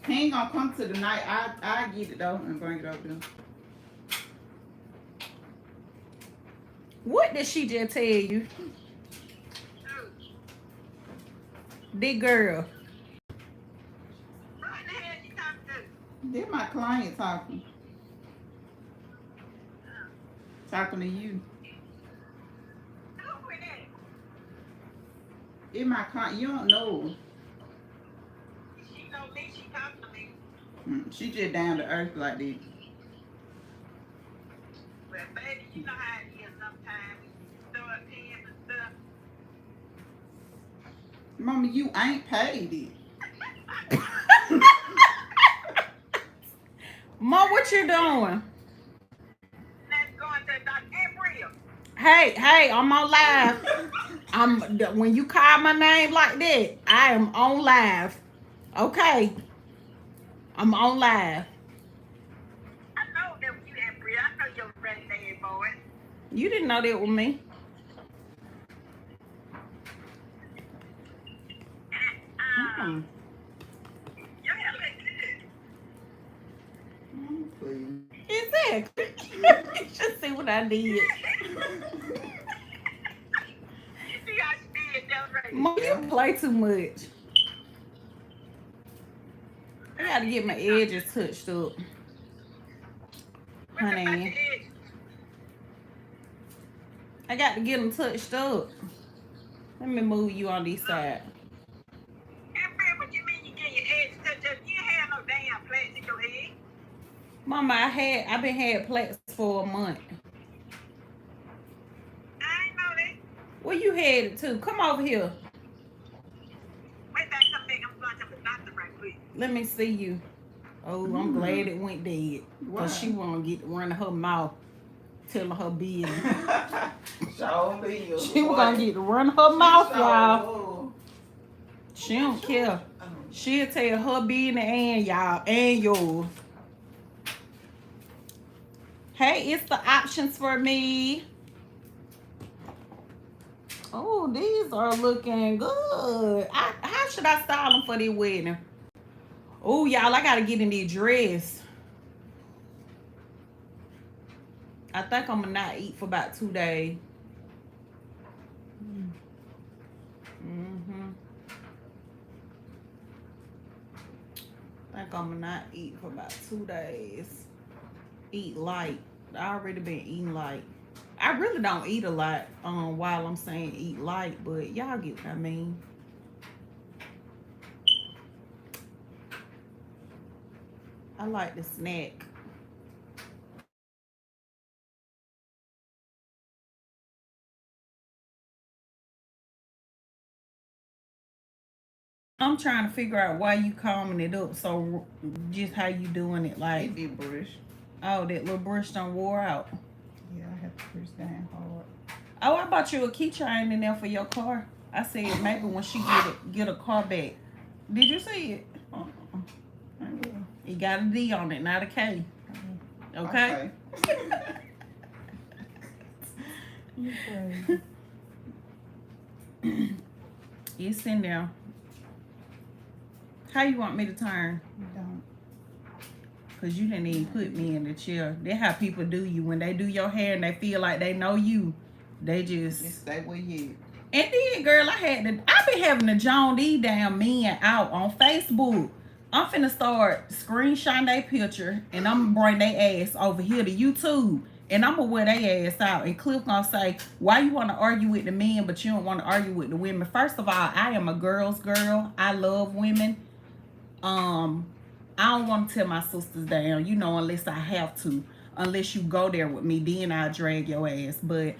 He ain't gonna come to the night. I get it though and bring it up there. What did she just tell you? The girl. What the hell you talking to? Then my client talking. Talking to you. Who with that? It my client. You don't know. She know me, she talking to me. She just down to earth like that. Well, baby, you know how it is sometimes. You start paying and stuff. Mama, you ain't paid it. Mom, what you doing? Let's go into Dr. April. Hey, I'm on live. When you call my name like that, I am on live. Okay. I'm on live. I know that was you, April. I know your granddad boy. You didn't know that was me. Mm. Your hair look good. Please. Exactly. Just see what I did. You see how she did that right? Mom, you play too much. I gotta get my edges touched up. Honey, I got to get them touched up. Let me move you on this side. April, what you mean you get your edge touched up? You ain't have no damn plaits in your head. Mama, I've been had plaques for a month. I ain't know that. Where you headed to? Come over here. Wait back, come back. I'm going to the doctor right quick. Let me see you. Oh, I'm glad it went dead. Because she won't get to run her mouth telling her business. She was going to get to run her mouth, y'all. She don't care. She'll tell her business and y'all and yours. Hey, it's the options for me. Oh, these are looking good. How should I style them for the wedding? Oh, y'all, I got to get in the dress. I think I'm going to not eat for about 2 days. I think I'm going to not eat for about 2 days. Eat light. I already been eating light. I really don't eat a lot while I'm saying eat light, but y'all get what I mean. I like the snack. I'm trying to figure out why you combing it up so just how you doing it like. It did brush. Oh, that little brush done wore out. Yeah, I have to push down hard. Oh, I bought you a keychain in there for your car. I said maybe when she get a car back. Did you see it? It got a D on it, not a K. Okay? You crazy. It's in there. How you want me to turn? You don't. Because you didn't even put me in the chair. That's how people do you. When they do your hair and they feel like they know you, they just stay where you. And then, girl, I've been having the John D damn men out on Facebook. I'm finna start screenshotting their picture and I'm gonna bring their ass over here to YouTube and I'm gonna wear their ass out. And Cliff gonna say, why you wanna argue with the men but you don't wanna argue with the women? First of all, I am a girl's girl. I love women. I don't want to tear my sisters down, you know, unless I have to. Unless you go there with me, then I'll drag your ass. But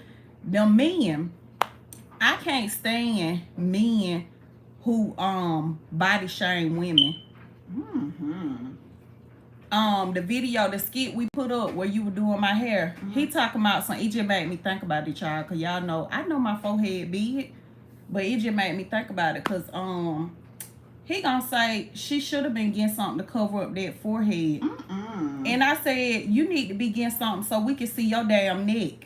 the men, I can't stand men who body shame women. The video, the skit we put up where you were doing my hair, he talking about something. It just made me think about it, y'all, because y'all know, I know my forehead big, but it just made me think about it because he gonna say she should have been getting something to cover up that forehead. And I said, you need to be getting something so we can see your damn neck.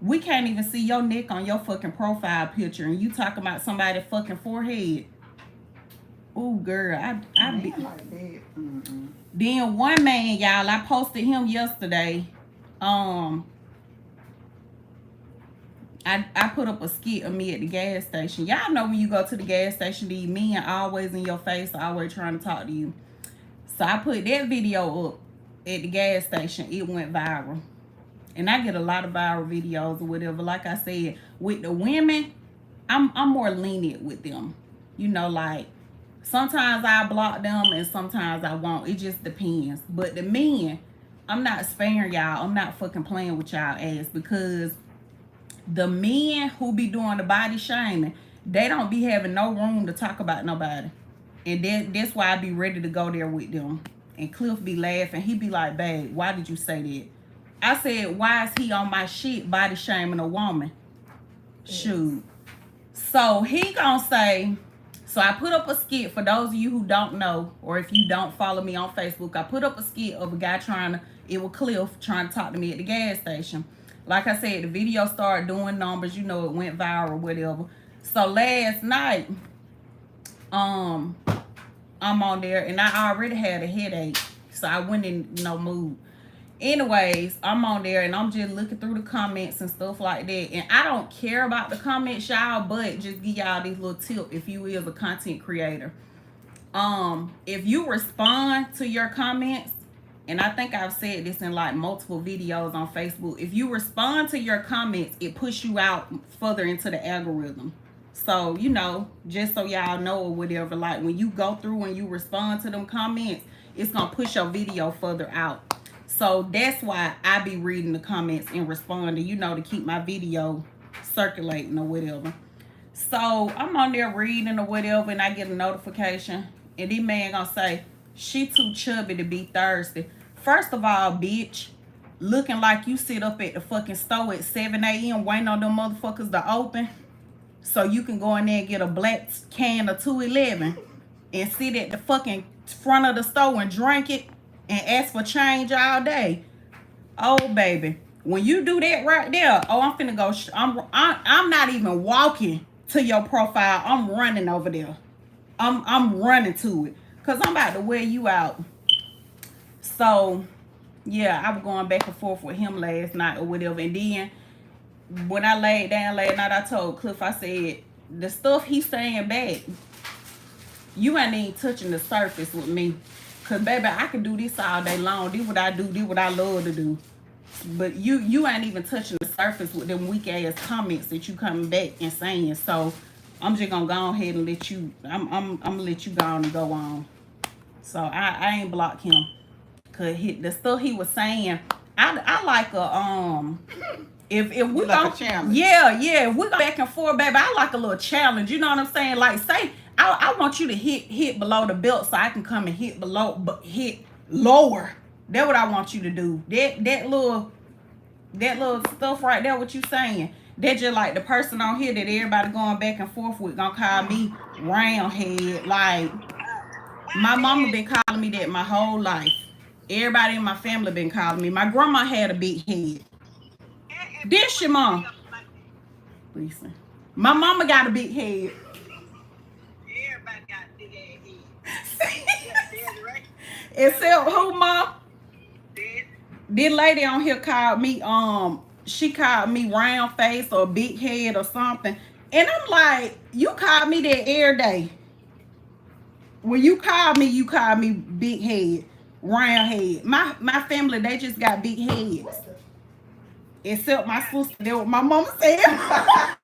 We can't even see your neck on your fucking profile picture and you talking about somebody's fucking forehead. Oh, girl, I be. Man like that. Mm-mm. Then one man, y'all, I posted him yesterday. I put up a skit of me at the gas station. Y'all know when you go to the gas station, these men always in your face, always trying to talk to you. So I put that video up at the gas station. It went viral. And I get a lot of viral videos or whatever. Like I said, with the women, I'm more lenient with them. You know, like sometimes I block them and sometimes I won't. It just depends. But the men, I'm not sparing y'all. I'm not fucking playing with y'all ass, because the men who be doing the body shaming, they don't be having no room to talk about nobody. And that's why I be ready to go there with them. And Cliff be laughing. He be like, babe, why did you say that? I said, why is he on my shit body shaming a woman? Shoot. So he gonna say, so I put up a skit for those of you who don't know, or if you don't follow me on Facebook, I put up a skit of a guy it was Cliff trying to talk to me at the gas station. Like I said, the video started doing numbers, you know, it went viral, whatever. So last night, I'm on there and I already had a headache, so I went in no mood. Anyways, I'm on there and I'm just looking through the comments and stuff like that. And I don't care about the comments, y'all, but just give y'all this little tip if you is a content creator. If you respond to your comments, and I think I've said this in like multiple videos on Facebook, if you respond to your comments, it pushes you out further into the algorithm. So, you know, just so y'all know or whatever, like when you go through and you respond to them comments, it's gonna push your video further out. So that's why I be reading the comments and responding, you know, to keep my video circulating or whatever. So I'm on there reading or whatever, and I get a notification, and this man gonna say, she too chubby to be thirsty. First of all, bitch, looking like you sit up at the fucking store at 7 a.m. waiting on them motherfuckers to open so you can go in there and get a black can of 211 and sit at the fucking front of the store and drink it and ask for change all day. Oh, baby, when you do that right there, oh, I'm finna go. I'm not even walking to your profile. I'm running over there. I'm running to it, cause I'm about to wear you out. So yeah, I was going back and forth with him last night or whatever, and then when I laid down last night, I told Cliff, I said, the stuff he's saying back, you ain't even touching the surface with me. Cause baby, I can do this all day long. Do what I do, do what I love to do. But you ain't even touching the surface with them weak ass comments that you coming back and saying. So I'm just gonna go ahead and let you, I'm gonna let you go on and go on. So I ain't block him. Cause the stuff he was saying, I like a if we like go, a challenge. yeah, if we go back and forth, baby, I like a little challenge. You know what I'm saying? Like, say I want you to hit below the belt so I can come and hit below, but hit lower. That's what I want you to do. That little stuff right there, what you saying? That just like the person on here that everybody going back and forth with gonna call me roundhead. Like, my mama been calling me that my whole life. Everybody in my family been calling me. My grandma had a big head. This your mom. Listen, my mama got a big head. Everybody got a big ass head. Right? Except who, mom? Dead. This lady on here called me, she called me round face or big head or something. And I'm like, you called me that every day. When you call me big head, round head. My family, they just got big heads. Except my sister, that's what my mama said. My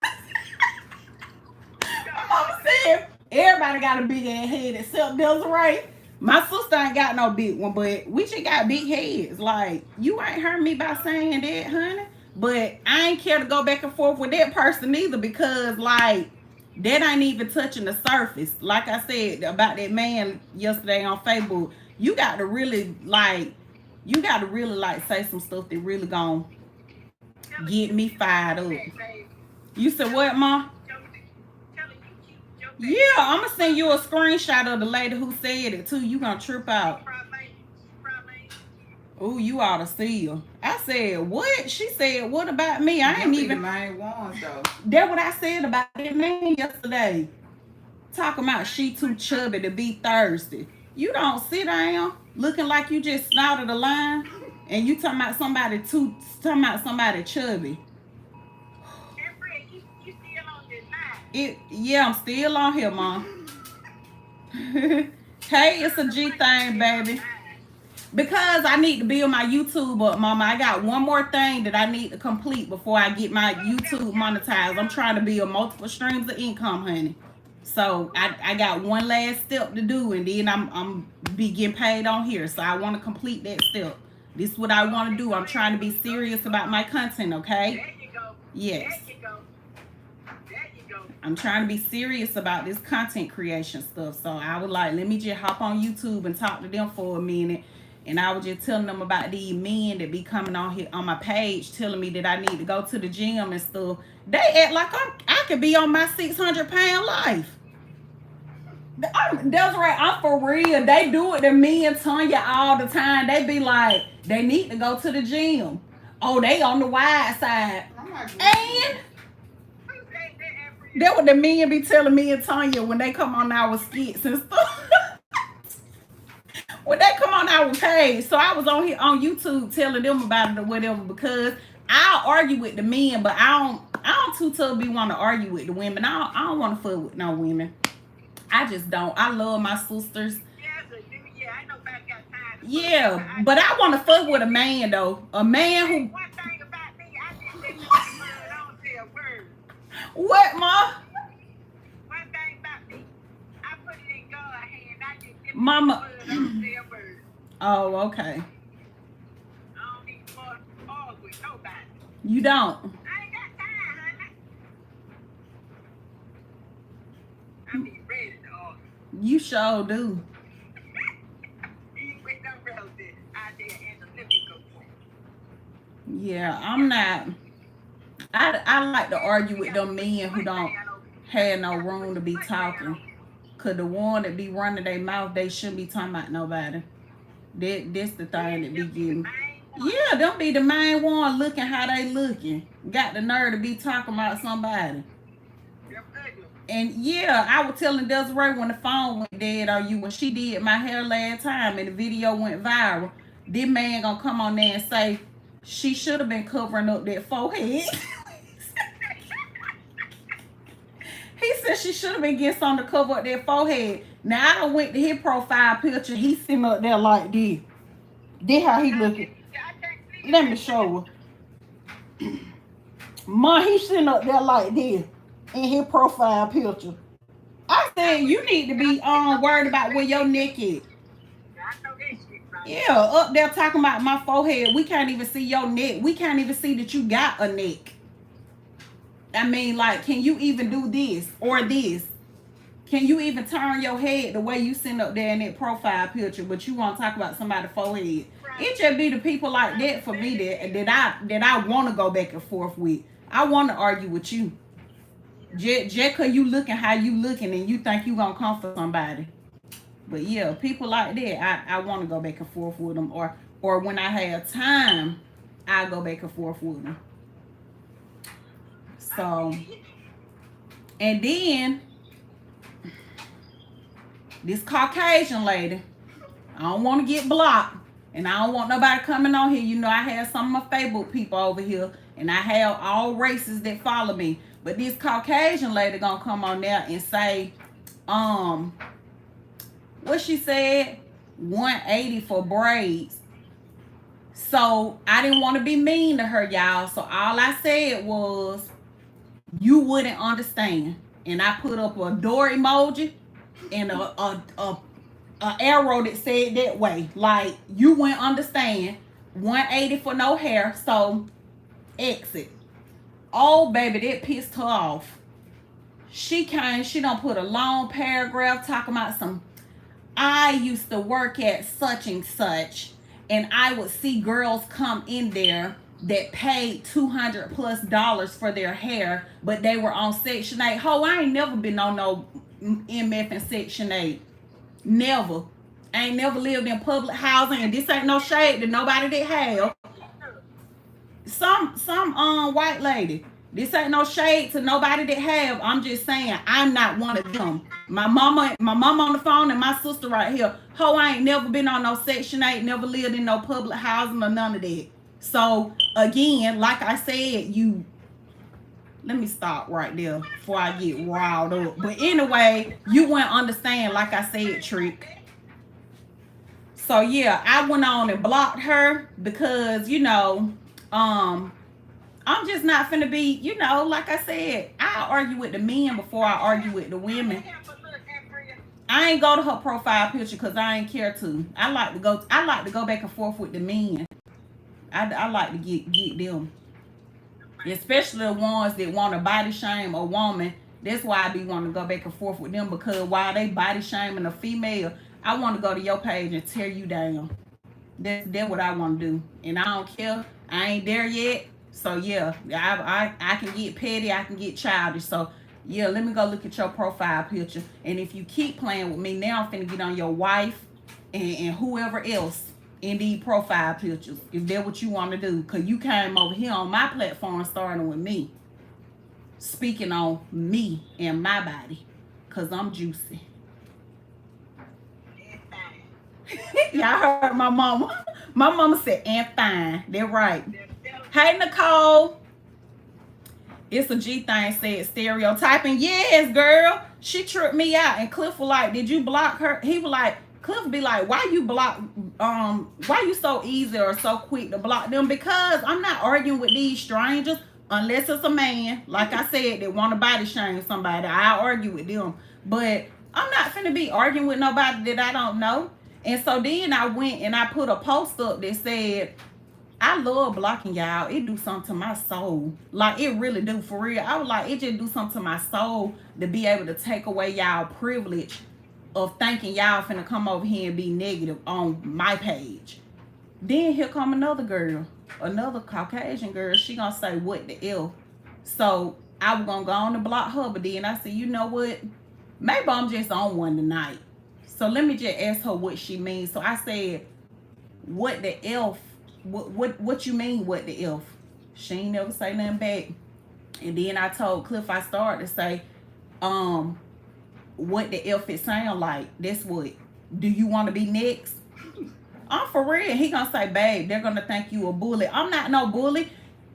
mama said everybody got a big ass head except Desiree. My sister ain't got no big one, but we just got big heads. Like, you ain't heard me by saying that, honey. But I ain't care to go back and forth with that person either, because like, that ain't even touching the surface. Like I said about that man yesterday on Facebook, you got to really like say some stuff that really gonna get me fired up. You said what, Ma? Yeah, I'm gonna send you a screenshot of the lady who said it too. You gonna trip out. Oh, you ought to see her. I said, what? She said, what about me? I ain't even. The main ones though. That's what I said about that man yesterday. Talking about she too chubby to be thirsty. You don't sit down looking like you just snouted a line, and you talking about somebody chubby. You still on this line? Yeah, I'm still on here, Mom. Hey, it's a G thing, baby. Because I need to build my YouTube up, Mama. I got one more thing that I need to complete before I get my YouTube monetized. I'm trying to build multiple streams of income, honey. So I got one last step to do, and then I'm be getting paid on here. So I want to complete that step. This is what I want to do. I'm trying to be serious about my content, okay? There you go. Yes. There you go. There you go. I'm trying to be serious about this content creation stuff. So I was like, let me just hop on YouTube and talk to them for a minute. And I was just telling them about these men that be coming on here on my page telling me that I need to go to the gym and stuff. They act like I could be on my 600-pound life. That's right, I'm for real. They do it to me and Tanya all the time. They be like, they need to go to the gym. Oh, they on the wide side. And that what the men be telling me and Tanya when they come on our skits and stuff. When they come on our page. So I was on here on YouTube telling them about it or whatever, because I'll argue with the men, but I don't too tough be want to argue with the women. I don't want to fuck with no women. I just don't. I love my sisters. Yeah, but I want to fuck with a man though. A man who. One thing about me, I just didn't want to I don't say a word. What, Ma? One thing about me, I put it in God's hand. I just didn't Mama. I don't say a word. Oh, okay. I don't need to argue with nobody. You don't. I ain't got time, honey. I be ready to argue. You sure do. Even with no relatives out there in the living room. Yeah, I'm not. I like to argue with them men who don't have no room to be talking. Cause the one that be running their mouth, they shouldn't be talking about nobody. That's the thing that be getting. Yeah, them be the main one looking how they looking. Got the nerve to be talking about somebody. And yeah, I was telling Desiree when the phone went dead on you when she did my hair last time and the video went viral. This man gonna come on there and say she should have been covering up that forehead. He said she should have been getting something to cover up that forehead. Now I done went to his profile picture. He sitting up there like this. This how he looking. Let me show her. Ma, he sitting up there like this in his profile picture. I said you need to be worried about where your neck is. Yeah, up there talking about my forehead. We can't even see your neck. We can't even see that you got a neck. I mean, like, can you even do this or this? Can you even turn your head the way you sitting up there in that profile picture, but you want to talk about somebody's forehead? It just be the people like that for me that I want to go back and forth with. I want to argue with you. Just cause you looking how you looking and you think you gonna come for somebody. But yeah, people like that, I want to go back and forth with them, or when I have time, I go back and forth with them. So, and then this Caucasian lady, I don't want to get blocked, and I don't want nobody coming on here. You know, I have some of my Facebook people over here, and I have all races that follow me. But this Caucasian lady gonna come on there and say, what she said, 180 for braids. So I didn't want to be mean to her, y'all. So all I said was, you wouldn't understand. And I put up a door emoji and a arrow that said that way. Like, you wouldn't understand. 180 for no hair. So exit. Oh, baby, that pissed her off. She done put a long paragraph talking about some, I used to work at such and such, and I would see girls come in there that paid $200+ for their hair, but they were on Section 8. Ho, I ain't never been on no MF and Section 8. Never. I ain't never lived in public housing, and this ain't no shade to nobody that have. Some white lady. This ain't no shade to nobody that have. I'm just saying I'm not one of them. My mama on the phone and my sister right here. Ho, I ain't never been on no Section 8, never lived in no public housing or none of that. So again, like I said, let me stop right there before I get riled up. But anyway, you wouldn't understand, like I said, Trick. So yeah, I went on and blocked her because, you know, I'm just not finna be, you know, like I said, I argue with the men before I argue with the women. I ain't go to her profile picture because I ain't care to. I like to go back and forth with the men. I like to get them. Especially the ones that want to body shame a woman. That's why I be wanting to go back and forth with them, because while they body shaming a female, I want to go to your page and tear you down. That's what I want to do. And I don't care. I ain't there yet. So yeah, I can get petty, I can get childish. So yeah, let me go look at your profile picture. And if you keep playing with me, now I'm finna get on your wife and whoever else in these profile pictures, if that's what you want to do. Because you came over here on my platform starting with me, speaking on me and my body, because I'm juicy. Y'all heard my mama. My mama said, and fine. They're right. Hey, Nicole. It's a G thing, said stereotyping. Yes, girl. She tripped me out. And Cliff was like, did you block her? He was like, Cliff be like, why you block, why you so easy or so quick to block them? Because I'm not arguing with these strangers unless it's a man, like I said, that want to body shame somebody. I argue with them. But I'm not finna be arguing with nobody that I don't know. And so then I went and I put a post up that said, I love blocking y'all. It do something to my soul. Like, it really do, for real. I was like, it just do something to my soul to be able to take away y'all privilege of thinking y'all finna come over here and be negative on my page. Then here come another girl, another Caucasian girl. She gonna say, what the F? So I was gonna go on and block her, but then I said, you know what? Maybe I'm just on one tonight. So let me just ask her what she means. So I said, what the F? What you mean, what the F? She ain't never say nothing back. And then I told Cliff, I started to say, what the F it sound like. That's what. Do you want to be next? I'm for real. He gonna say, babe, they're gonna think you a bully. I'm not no bully.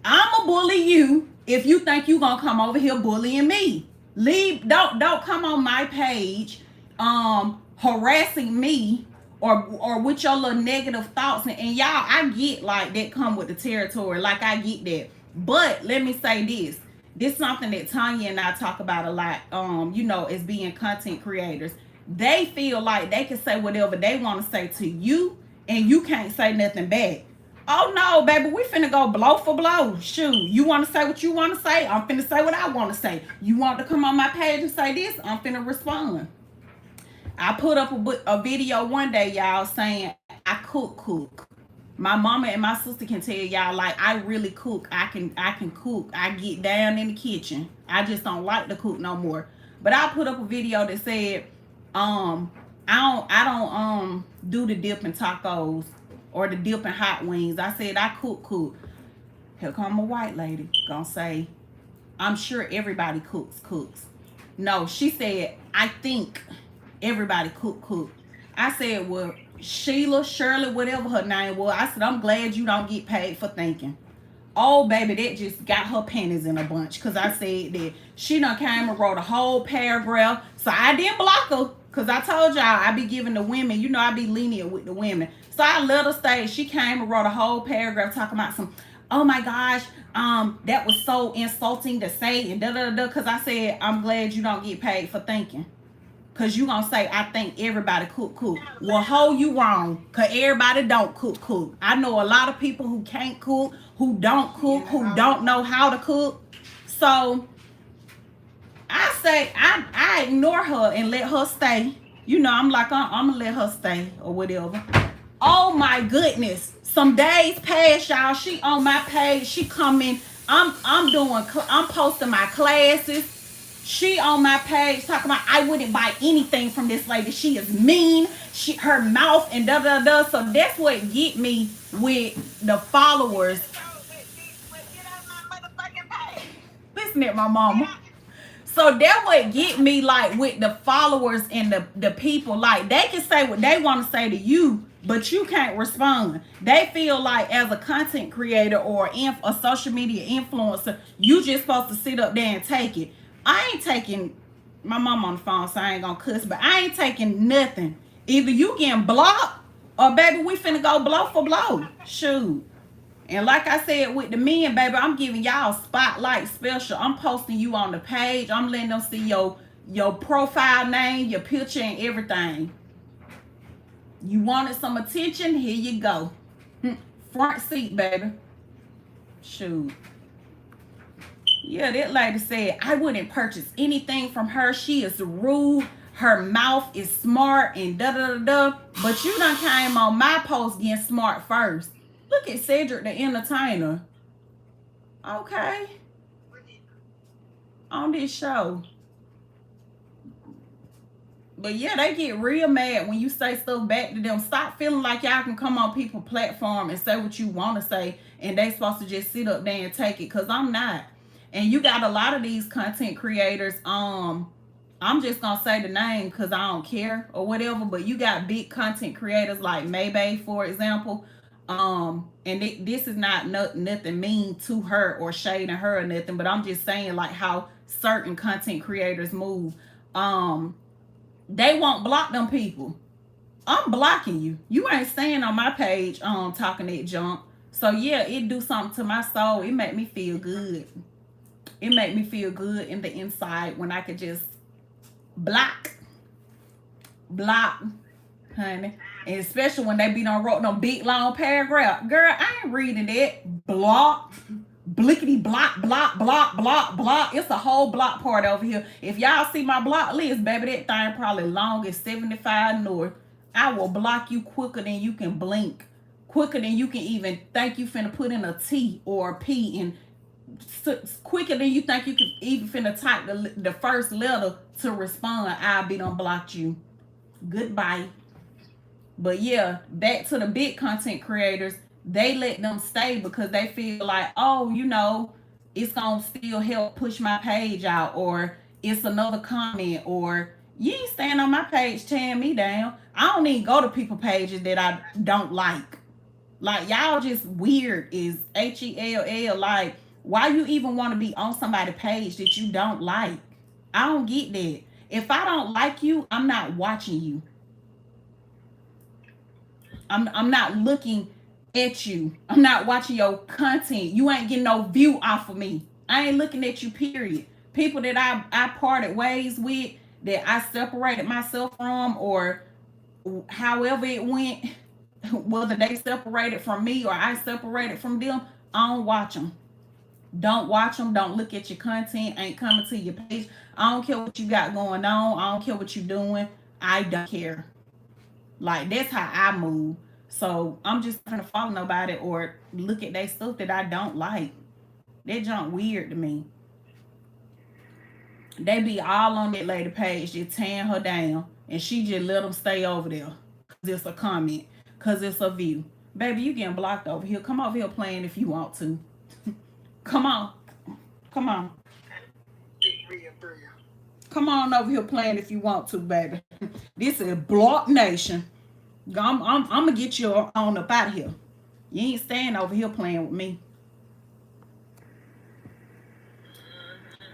I'm a bully you if you think you gonna come over here bullying me. Leave. Don't come on my page harassing me or with your little negative thoughts. And y'all, I get like that come with the territory. Like, I get that. But let me say this. This is something that Tanya and I talk about a lot, you know, as being content creators. They feel like they can say whatever they want to say to you, and you can't say nothing back. Oh, no, baby, we finna go blow for blow. Shoot, you want to say what you want to say? I'm finna say what I want to say. You want to come on my page and say this? I'm finna respond. I put up a video one day, y'all, saying I cook. My mama and my sister can tell y'all, like, I really cook. I can cook. I get down in the kitchen. I just don't like to cook no more. But I put up a video that said, I don't do the dip in tacos or the dip in hot wings. I said I cook. Here come a white lady gonna say, I'm sure everybody cooks. No, she said, I think everybody cook. I said, well, Sheila, Shirley, whatever her name was, I said, I'm glad you don't get paid for thinking. Oh, baby, that just got her panties in a bunch, because I said that she done came and wrote a whole paragraph. So I didn't block her, because I told y'all I be giving the women, you know, I be lenient with the women. So I let her stay. She came and wrote a whole paragraph talking about some, oh my gosh, that was so insulting to say, and da-da-da-da, because I said, I'm glad you don't get paid for thinking. Because you gonna say, I think everybody cook. Well, ho, you wrong. Because everybody don't cook. I know a lot of people who can't cook, who don't cook, who don't know how to cook. So I say, I ignore her and let her stay. You know, I'm like, I'm gonna let her stay or whatever. Oh my goodness. Some days past, y'all, she on my page, she coming. I'm posting my classes. She on my page talking about I wouldn't buy anything from this lady. She is mean. Her mouth and da-da-da. So that's what get me with the followers. cussing at my mama. So that would get me like with the followers and the people, like they can say what they want to say to you, but you can't respond. They feel like as a content creator or a social media influencer, you just supposed to sit up there and take it. I ain't taking my mom on the phone, so I ain't gonna cuss, but I ain't taking nothing. Either you getting blocked or baby, we finna go blow for blow. Shoot. And like I said with the men, baby, I'm giving y'all spotlight special. I'm posting you on the page. I'm letting them see your profile name, your picture, and everything. You wanted some attention? Here you go. Front seat, baby. Shoot. Yeah, that lady said, I wouldn't purchase anything from her. She is rude. Her mouth is smart and da-da-da-da. But you done came on my post getting smart first. Look at Cedric the Entertainer. Okay. On this show. But yeah, they get real mad when you say stuff back to them. Stop feeling like y'all can come on people's platform and say what you want to say and they supposed to just sit up there and take it, because I'm not. And you got a lot of these content creators, I'm just gonna say the name because I don't care or whatever, but you got big content creators like Maybay, for example. And this is not nothing mean to her or shading her or nothing, but I'm just saying like how certain content creators move. They won't block them people. I'm blocking you. You ain't staying on my page talking that junk. So yeah, it do something to my soul. It make me feel good. It make me feel good in the inside when I could just block, honey. And especially when they be done wrote no big long paragraph. Girl, I ain't reading that. Block, blickety block, block, block, block, block. It's a whole block part over here. If y'all see my block list, baby, that thing probably long as 75 north. I will block you quicker than you can blink. Quicker than you can even think you finna put in a T or a P, and quicker than you think you can even finna type the first letter to respond. I'll be done blocked you. Goodbye. But yeah, back to the big content creators, they let them stay because they feel like, oh, you know, it's gonna still help push my page out, or it's another comment, or you ain't staying on my page tearing me down. I don't even go to people pages that I don't like. Like, y'all just weird is HELL. Like, why you even want to be on somebody's page that you don't like? I don't get that. If I don't like you, I'm not watching you. I'm not looking at you. I'm not watching your content. You ain't getting no view off of me. I ain't looking at you, period. People that I parted ways with, that I separated myself from, or however it went, whether they separated from me or I separated from them, I don't watch them. Don't watch them. Don't look at your content. Ain't coming to your page. I don't care what you got going on. I don't care what you're doing. I don't care. Like, that's how I move. So I'm just not gonna follow nobody or look at that stuff that I don't like. That junk weird to me. They be all on that lady page just tearing her down, and she just let them stay over there because it's a comment, because it's a view. Baby, you getting blocked over here. Come over here playing if you want to. Come on. Come on. Come on over here playing if you want to, baby. This is Block Nation. I'm gonna get you on up out of here. You ain't staying over here playing with me.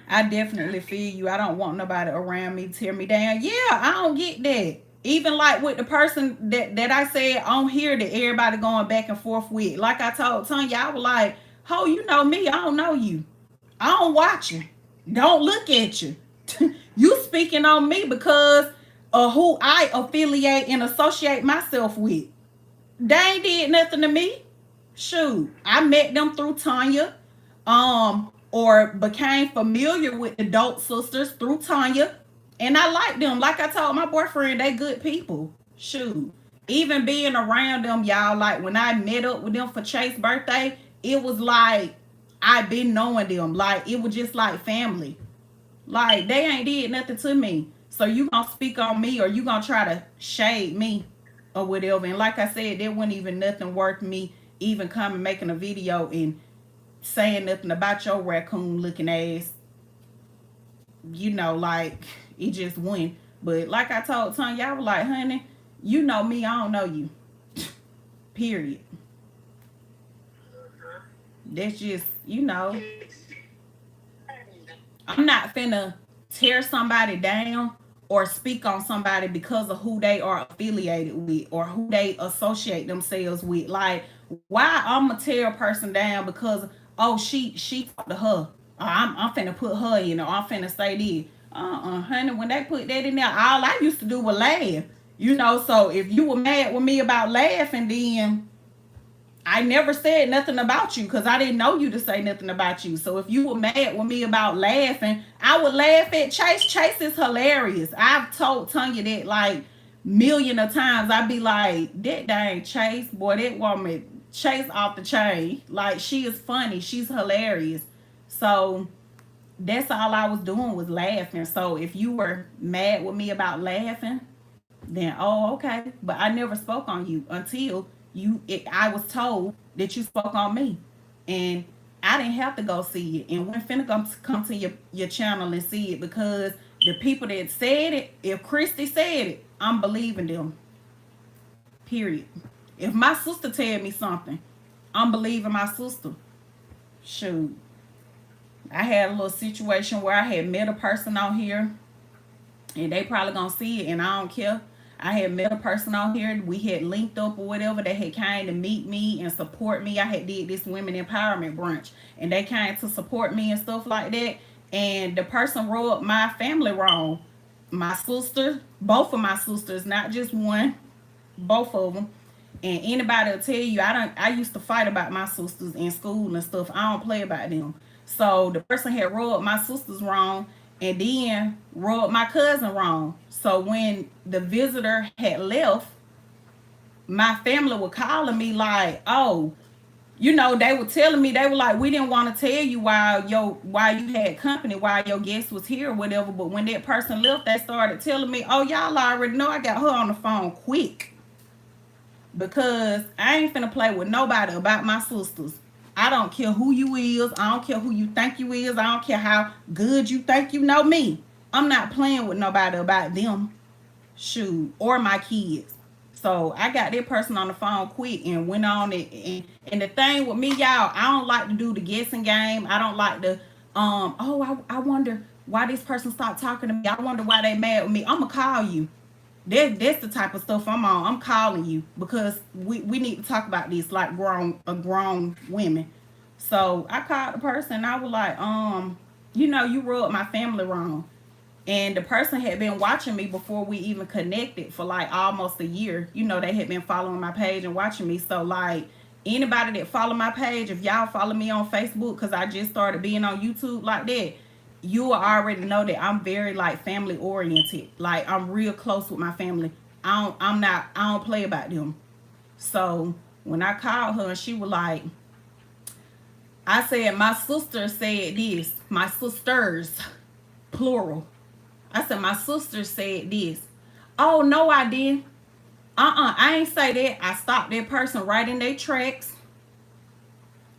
I definitely feel you. I don't want nobody around me to tear me down. Yeah, I don't get that. Even like with the person that I said on here that everybody going back and forth with. Like I told Tanya, I was like, oh, you know me, I don't know you. I don't watch you. Don't look at you. You speaking on me because of who I affiliate and associate myself with. They ain't did nothing to me. Shoot, I met them through Tanya, or became familiar with the Dope Sisters through Tanya, and I like them. Like I told my boyfriend, they good people. Shoot, even being around them, y'all, like when I met up with them for Chase's birthday, it was like I've been knowing them. Like, it was just like family. Like, they ain't did nothing to me. So you gonna speak on me, or you gonna try to shade me or whatever. And like I said, there wasn't even nothing worth me even coming making a video and saying nothing about your raccoon looking ass. you know, like it just went. But like I told Tanya, I was like, honey, you know me, I don't know you. Period. That's just, you know, I'm not finna tear somebody down or speak on somebody because of who they are affiliated with or who they associate themselves with. Like, why I'm gonna tear a person down because oh she talked to her. I'm finna put her in or I'm finna say this. Honey, when they put that in there, all I used to do was laugh. You know, so if you were mad with me about laughing, then I never said nothing about you because I didn't know you to say nothing about you. So if you were mad with me about laughing, I would laugh at Chase. Chase is hilarious. I've told Tanya that like million of times. I'd be like, that dang Chase, boy, that woman Chase off the chain. Like she is funny. She's hilarious. So that's all I was doing was laughing. So if you were mad with me about laughing, then oh okay, but I never spoke on you until I was told that you spoke on me, and I didn't have to go see it, and when finna come to your channel and see it because the people that said it, if Christy said it, I'm believing them. Period. If my sister tell me something, I'm believing my sister. Shoot, I had a little situation where I had met a person on here, and they probably gonna see it, and I don't care. I had met a person on here. We had linked up or whatever. They had came to meet me and support me. I had did this women empowerment brunch, and they came to support me and stuff like that. And the person rubbed my family wrong. My sister, both of my sisters, not just one, both of them. And anybody will tell you, I used to fight about my sisters in school and stuff. I don't play about them. So the person had rubbed my sisters wrong and then rubbed my cousin wrong. So when the visitor had left, my family were calling me like, oh, you know, they were telling me, they were like, we didn't want to tell you while you had company, while your guest was here or whatever. But when that person left, they started telling me, oh, y'all already know I got her on the phone quick. Because I ain't finna play with nobody about my sisters. I don't care who you is. I don't care who you think you is. I don't care how good you think you know me. I'm not playing with nobody about them. Shoot. Or my kids. So I got that person on the phone quick and went on it. And the thing with me, y'all, I don't like to do the guessing game. I don't like to, I wonder why this person stopped talking to me. I wonder why they mad with me. I'm going to call you. That's the type of stuff I'm on. I'm calling you because we need to talk about this like grown women. So I called the person and I was like, you know, you rubbed my family wrong. And the person had been watching me before we even connected for like almost a year. You know, they had been following my page and watching me. So like anybody that follow my page, if y'all follow me on Facebook, because I just started being on YouTube like that, you already know that I'm very like family oriented. Like I'm real close with my family. I don't play about them. So when I called her and she was like, I said, my sister said this. My sisters, plural. I said, my sister said this. Oh, no, I didn't. I ain't say that. I stopped that person right in their tracks.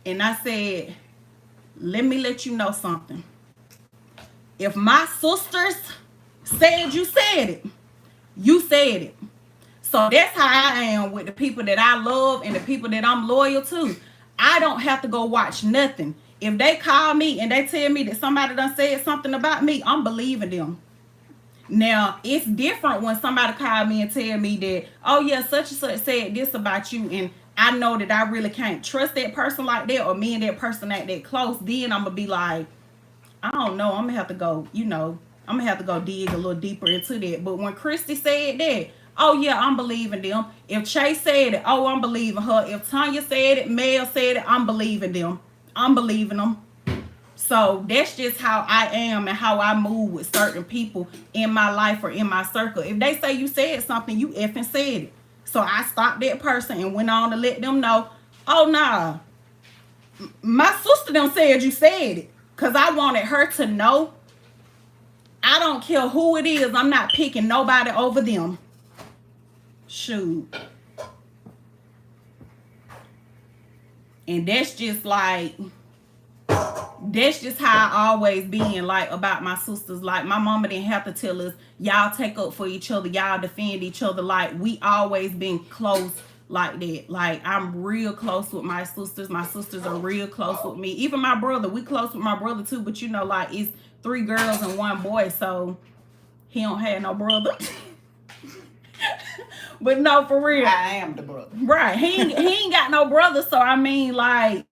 And I said, let me let you know something. If my sisters said you said it, you said it. So that's how I am with the people that I love and the people that I'm loyal to. I don't have to go watch nothing. If they call me and they tell me that somebody done said something about me, I'm believing them. Now, it's different when somebody call me and tell me that, oh yeah, such and such said this about you, and I know that I really can't trust that person like that, or me and that person ain't that close. Then I'm going to be like, I don't know. I'm going to have to go, you know, I'm going to have to go dig a little deeper into that. But when Christy said that, oh yeah, I'm believing them. If Chase said it, oh, I'm believing her. If Tanya said it, Mel said it, I'm believing them. I'm believing them. So that's just how I am and how I move with certain people in my life or in my circle. If they say you said something, you effing said it. So I stopped that person and went on to let them know, oh nah, my sister done said you said it. Because I wanted her to know, I don't care who it is, I'm not picking nobody over them. Shoot. And that's just like, that's just how I always been, like, about my sisters. Like, my mama didn't have to tell us, y'all take up for each other, y'all defend each other. Like, we always been close like that. Like, I'm real close with my sisters. My sisters are real close with me. Even my brother, we close with my brother too. But you know, like, it's 3 girls and 1 boy, so he don't have no brother. But no, for real, I am the brother. right? He ain't got no brother. So I mean, like,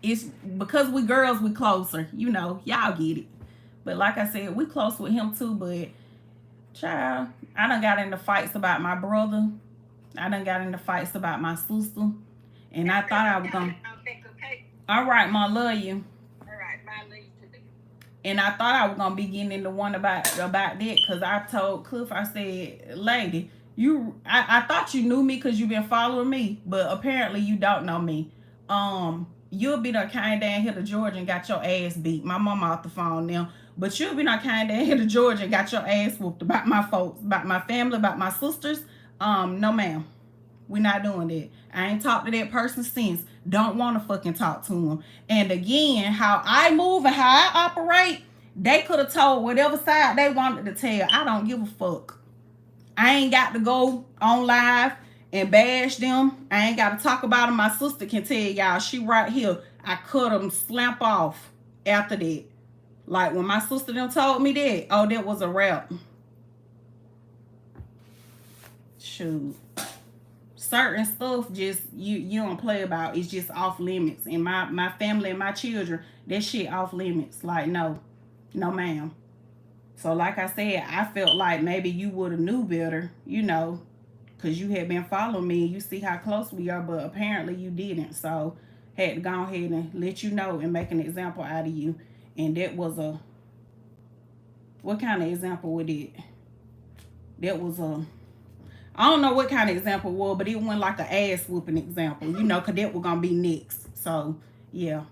it's because we girls, we closer. You know, y'all get it. But like I said, we close with him too. But child, I done got into fights about my brother. I done got into fights about my sister. And I thought I was gonna. All right, ma, love you. All right, bye, love you too. And I thought I was gonna be getting into one about that, because I told Cliff, I said, lady, I thought you knew me because you've been following me, but apparently you don't know me. You'll be done came down here to Georgia and got your ass beat. My mama off the phone now. But you'll be done came down here to Georgia and got your ass whooped about my folks, about my family, about my sisters. No ma'am. We're not doing that. I ain't talked to that person since. Don't want to fucking talk to him. And again, how I move and how I operate, they could have told whatever side they wanted to tell. I don't give a fuck. I ain't got to go on live and bash them. I ain't got to talk about them. My sister can tell y'all, she right here. I cut them slap off after that. Like, when my sister them told me that, oh, that was a wrap. Shoot. Certain stuff just you don't play about. It's just off limits. And my family and my children, that shit off limits. Like, no ma'am. So like I said, I felt like maybe you would have knew better, you know, because you had been following me and you see how close we are, but apparently you didn't. So had to go ahead and let you know and make an example out of you. And that was what kind of example was it? That was I don't know what kind of example it was, but it went like an ass whooping example, you know, because that was going to be next. So, yeah.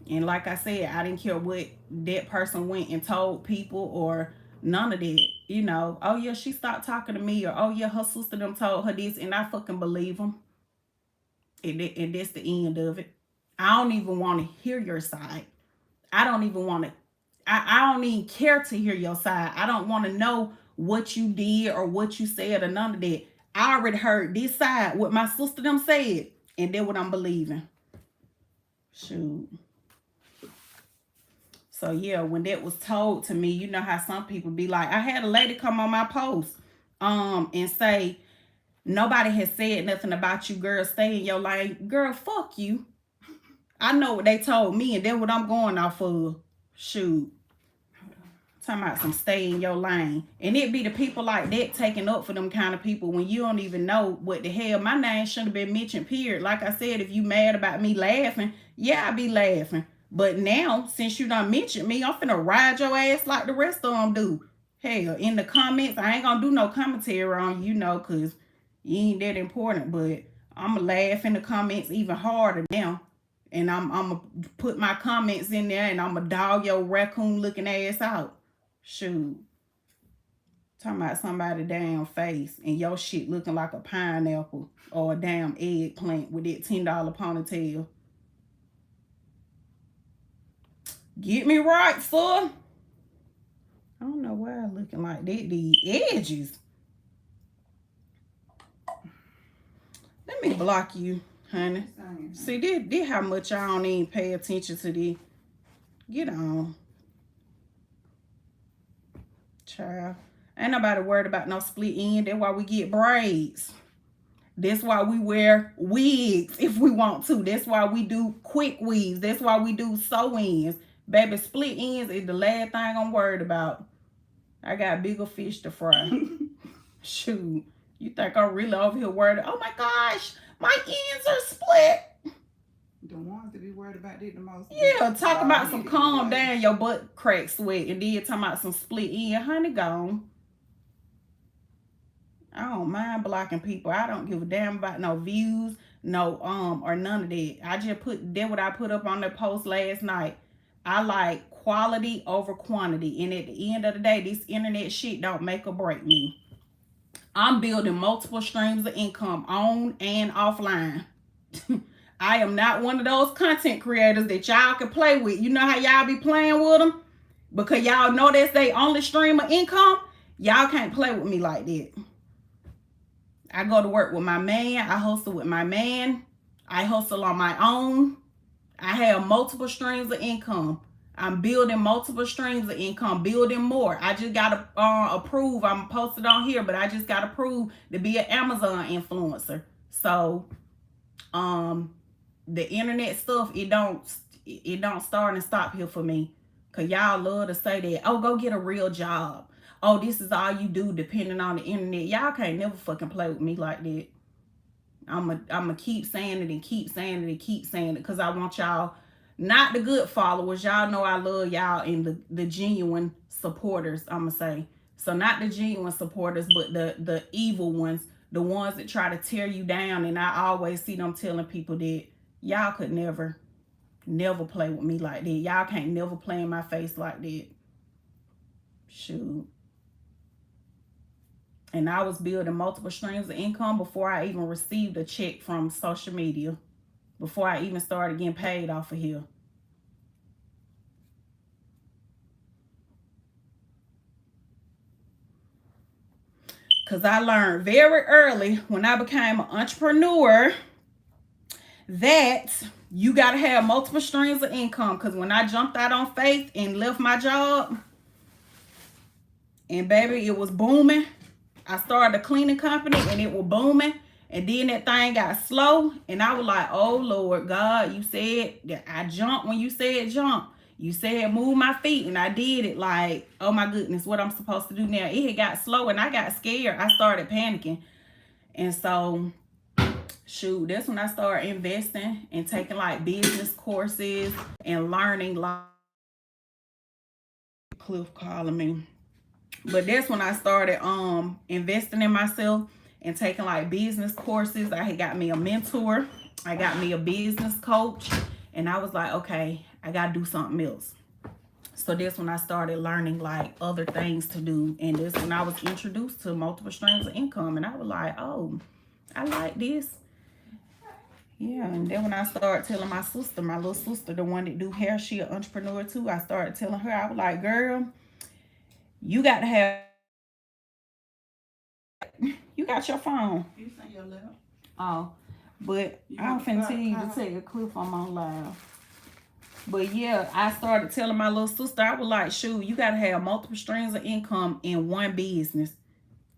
And like I said, I didn't care what that person went and told people or none of that. You know, oh, yeah, she stopped talking to me, or, oh, yeah, her sister them told her this, and I fucking believe them. And that's the end of it. I don't even want to hear your side. I don't even want to, I don't even care to hear your side. I don't want to know what you did or what you said or none of that. I already heard this side, what my sister them said, and that's what I'm believing. Shoot. So yeah, when that was told to me, you know how some people be like, I had a lady come on my post and say, nobody has said nothing about you, girl, stay in your lane. Girl, fuck you. I know what they told me, and that's what I'm going off of. Shoot. Talking about some stay in your lane. And it be the people like that taking up for them kind of people when you don't even know what the hell. My name shouldn't have been mentioned, period. Like I said, if you mad about me laughing, yeah, I be laughing. But now, since you done mentioned me, I'm finna ride your ass like the rest of them do. Hell, in the comments, I ain't gonna do no commentary on you, know, because you ain't that important. But I'm gonna laugh in the comments even harder now. And I'm gonna put my comments in there, and I'm gonna dog your raccoon looking ass out. Shoot. Talking about somebody's damn face and your shit looking like a pineapple or a damn eggplant with that $10 ponytail. Get me right, sir. I don't know why I'm looking like that. The edges. Let me block you, honey. See, this how much I don't even pay attention to this. Get on. Child. Ain't nobody worried about no split end. That's why we get braids. That's why we wear wigs if we want to. That's why we do quick weaves. That's why we do sew-ins. Baby, split ends is the last thing I'm worried about. I got bigger fish to fry. Shoot. You think I'm really over here worried? Oh my gosh, my ends are split. The ones that be worried about that the most. Yeah, talk about some calm down, your butt crack sweat, and then talking about some split end. Honey, gone. I don't mind blocking people. I don't give a damn about no views, no or none of that. I just put that what I put up on the post last night. I like quality over quantity, and at the end of the day, this internet shit don't make or break me. I'm building multiple streams of income on and offline. I am not one of those content creators that y'all can play with. You know how y'all be playing with them? Because y'all know that's their only stream of income. Y'all can't play with me like that. I go to work with my man. I hustle with my man. I hustle on my own. I have multiple streams of income. I'm building multiple streams of income, building more. I just got to approve. I'm posted on here, but I just got to prove to be an Amazon influencer. So, the internet stuff, it don't start and stop here for me. Cause y'all love to say that, oh, go get a real job. Oh, this is all you do depending on the internet. Y'all can't never fucking play with me like that. I'ma keep saying it and keep saying it and keep saying it. Cause I want y'all, not the good followers. Y'all know I love y'all and the genuine supporters, I'ma say. So not the genuine supporters, but the evil ones. The ones that try to tear you down. And I always see them telling people that y'all could never play with me like that. Y'all can't never play in my face like that. Shoot. And I was building multiple streams of income before I even received a check from social media. Before I even started getting paid off of here. Because I learned very early when I became an entrepreneur that you got to have multiple streams of income. Because when I jumped out on faith and left my job, and baby, it was booming. I started a cleaning company and it was booming. And then that thing got slow. And I was like, oh, Lord God, you said that I jumped when you said jump. You said move my feet. And I did it like, oh, my goodness, what I'm supposed to do now. It had got slow and I got scared. I started panicking. And so, shoot, that's when I started investing and taking like business courses and learning like Cliff calling me. But that's when I started investing in myself and taking like business courses. I had got me a mentor. I got me a business coach. And I was like, okay, I got to do something else. So that's when I started learning like other things to do. And that's when I was introduced to multiple streams of income. And I was like, oh, I like this. Yeah, and then when I started telling my sister, my little sister, the one that do hair, she an entrepreneur too. I started telling her, I was like, girl, you got to have, you got your phone. You say your left. Oh, but I'm finna tell you to take a clip I'm on live. But yeah, I started telling my little sister, I was like, shoot, you got to have multiple streams of income in one business.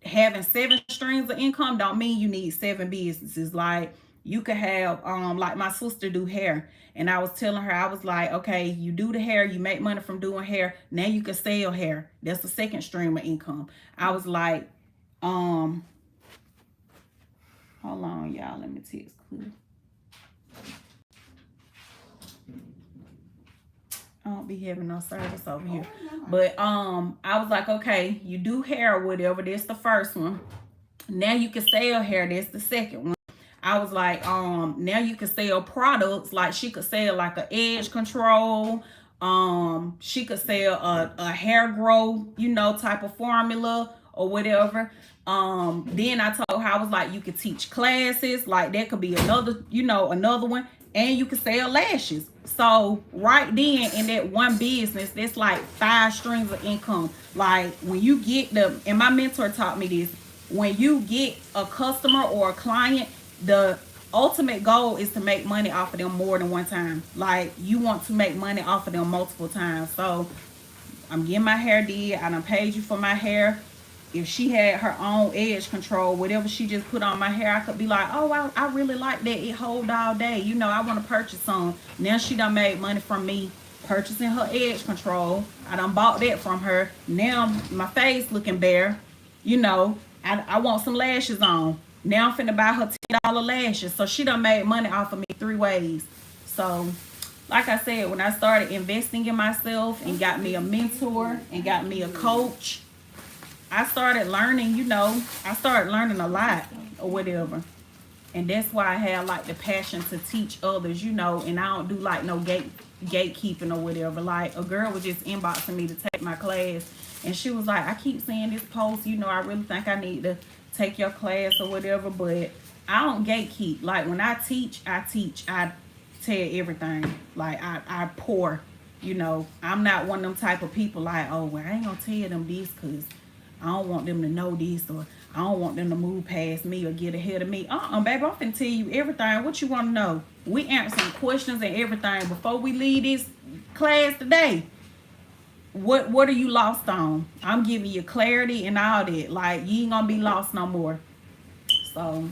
Having 7 streams of income don't mean you need 7 businesses. Like, you could have, like my sister do hair. And I was telling her, I was like, okay, you do the hair, you make money from doing hair. Now you can sell hair. That's the second stream of income. I was like, hold on, y'all. Let me text Cliff. I don't be having no service over here. But I was like, okay, you do hair or whatever. That's the first one. Now you can sell hair. That's the second one. I was like, now you can sell products. Like she could sell like an edge control. She could sell a hair grow, you know, type of formula or whatever. Then I told her, I was like, you could teach classes. Like that could be another, you know, another one. And you can sell lashes. So right then in that one business, that's like 5 streams of income. Like when you get and my mentor taught me this, when you get a customer or a client, the ultimate goal is to make money off of them more than one time. Like you want to make money off of them multiple times. So I'm getting my hair did. I done paid you for my hair. If she had her own edge control, whatever she just put on my hair, I could be like, oh, I really like that. It hold all day. You know, I want to purchase some. Now she done made money from me purchasing her edge control. I done bought that from her. Now my face looking bare. You know, I want some lashes on. Now I'm finna buy her $10 lashes. So she done made money off of me 3 ways. So like I said, when I started investing in myself and got me a mentor and got me a coach, I started learning, you know, I started learning a lot or whatever. And that's why I have like the passion to teach others, you know, and I don't do like no gatekeeping or whatever. Like a girl was just inboxing me to take my class and she was like, I keep seeing this post, you know, I really think I need to take your class or whatever, but I don't gatekeep. Like when I teach. I tell everything. Like I pour. You know, I'm not one of them type of people like, oh, well, I ain't gonna tell them this because I don't want them to know this, or I don't want them to move past me or get ahead of me. Baby, I'm finna tell you everything. What you want to know? We answering questions and everything before we leave this class today. What are you lost on? I'm giving you clarity and all that. Like, you ain't gonna be lost no more. So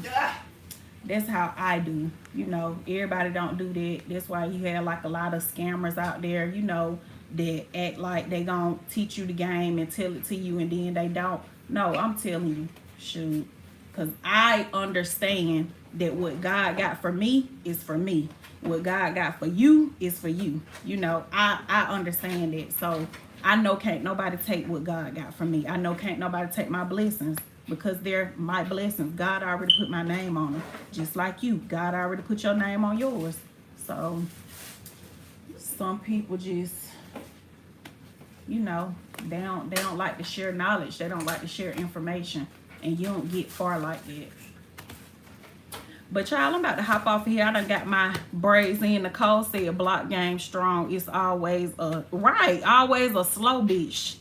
that's how I do. You know, everybody don't do that. That's why you have like a lot of scammers out there, you know, that act like they gonna teach you the game and tell it to you, and then they don't. No, I'm telling you, shoot, because I understand that what God got for me is for me. What God got for you is for you. You know, I understand that. So I know can't nobody take what God got for me. I know can't nobody take my blessings, because they're my blessings. God already put my name on them. Just like you, God already put your name on yours. So some people just, you know, they don't like to share knowledge. They don't like to share information, and you don't get far like that. But y'all, I'm about to hop off of here. I done got my braids in. Nicole said block game strong. It's always always a slow bitch.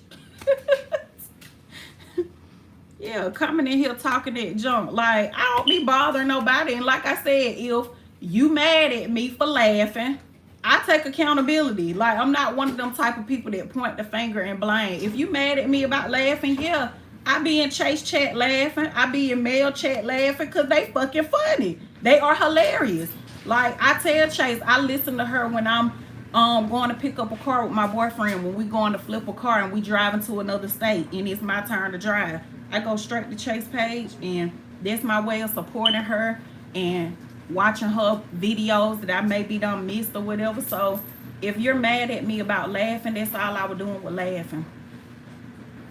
Yeah, coming in here talking that junk. Like, I don't be bothering nobody. And like I said, if you mad at me for laughing, I take accountability. Like, I'm not one of them type of people that point the finger and blame. If you mad at me about laughing, yeah, I be in Chase chat laughing. I be in mail chat laughing because they fucking funny. They are hilarious. Like, I tell Chase, I listen to her when I'm going to pick up a car with my boyfriend, when we going to flip a car and we driving to another state and it's my turn to drive. I go straight to Chase page, and that's my way of supporting her and watching her videos that I maybe done missed or whatever. So if you're mad at me about laughing, that's all I was doing with laughing.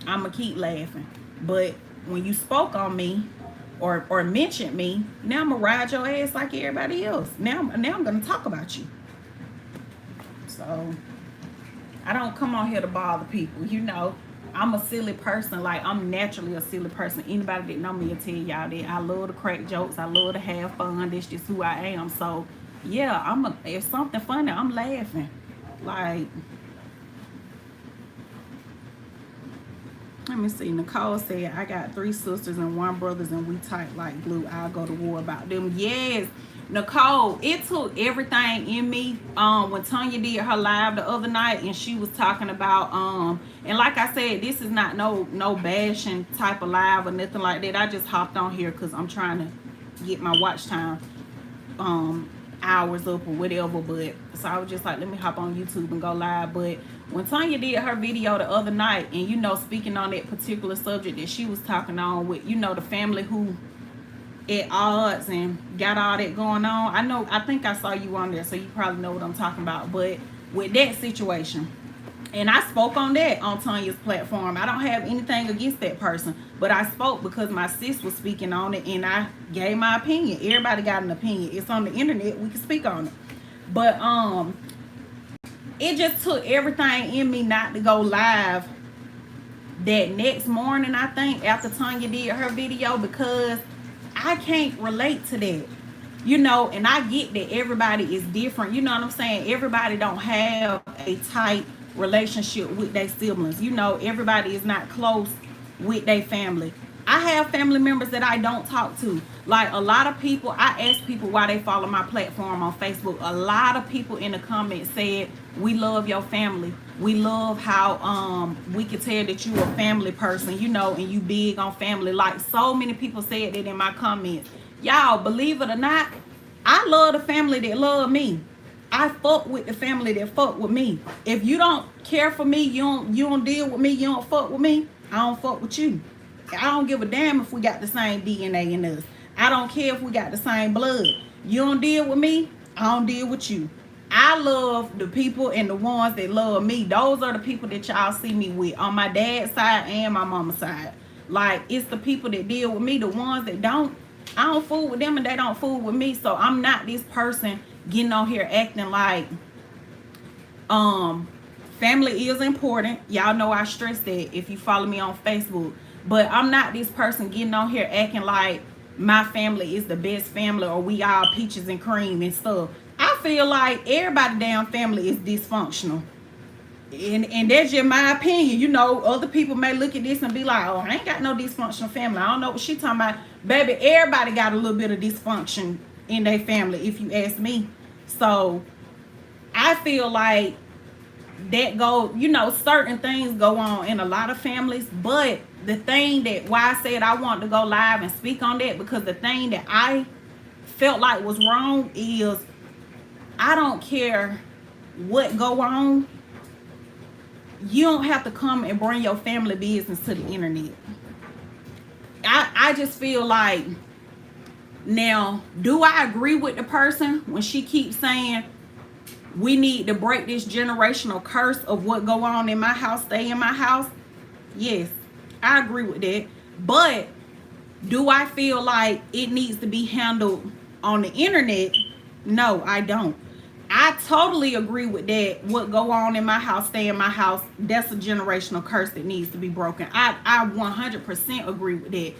I'ma keep laughing. But when you spoke on me or mentioned me, now I'm gonna ride your ass like everybody else. Now I'm gonna talk about you. So I don't come on here to bother people. You know, I'm a silly person. Like, I'm naturally a silly person. Anybody that know me will tell y'all that. I love to crack jokes. I love to have fun. That's just who I am. So yeah, if something funny, I'm laughing. Like, let me see. Nicole said, I got 3 sisters and 1 brother, and we tight like glue. I'll go to war about them. Yes, Nicole, it took everything in me. When Tanya did her live the other night, and she was talking about and like I said, this is not no bashing type of live or nothing like that. I just hopped on here because I'm trying to get my watch time hours up or whatever. But so I was just like, let me hop on YouTube and go live. But when Tanya did her video the other night, and you know, speaking on that particular subject that she was talking on with, you know, the family who at odds and got all that going on. I think I saw you on there, so you probably know what I'm talking about. But with that situation, and I spoke on that on Tanya's platform. I don't have anything against that person, but I spoke because my sis was speaking on it, and I gave my opinion. Everybody got an opinion. It's on the internet. We can speak on it. But it just took everything in me not to go live that next morning, I think, after Tanya did her video, because I can't relate to that, you know. And I get that everybody is different, you know what I'm saying? Everybody don't have a tight relationship with their siblings, you know. Everybody is not close with their family. I have family members that I don't talk to. Like, a lot of people, I ask people why they follow my platform on Facebook. A lot of people in the comments said, we love your family. We love how we can tell that you a family person, you know, and you big on family. Like, so many people said that in my comments. Y'all, believe it or not, I love the family that love me. I fuck with the family that fuck with me. If you don't care for me, you don't deal with me, you don't fuck with me, I don't fuck with you. I don't give a damn if we got the same DNA in us. I don't care if we got the same blood. You don't deal with me, I don't deal with you. I love the people and the ones that love me. Those are the people that y'all see me with on my dad's side and my mama's side. Like, it's the people that deal with me. The ones that don't, I don't fool with them and they don't fool with me. So I'm not this person getting on here acting like family is important. Y'all know I stress that if you follow me on Facebook. But I'm not this person getting on here acting like my family is the best family, or we all peaches and cream and stuff. I feel like everybody damn family is dysfunctional. And that's just my opinion. You know, other people may look at this and be like, oh, I ain't got no dysfunctional family. I don't know what she talking about. Baby, everybody got a little bit of dysfunction in their family, if you ask me. So I feel like that go, you know, certain things go on in a lot of families. But the thing that, why I said I want to go live and speak on that, because the thing that I felt like was wrong is, I don't care what go on, you don't have to come and bring your family business to the internet. I just feel like, now, do I agree with the person when she keeps saying we need to break this generational curse of what go on in my house, stay in my house? Yes, I agree with that. But do I feel like it needs to be handled on the internet? No, I don't. I totally agree with that. What go on in my house, stay in my house. That's a generational curse that needs to be broken. I 100% agree with that.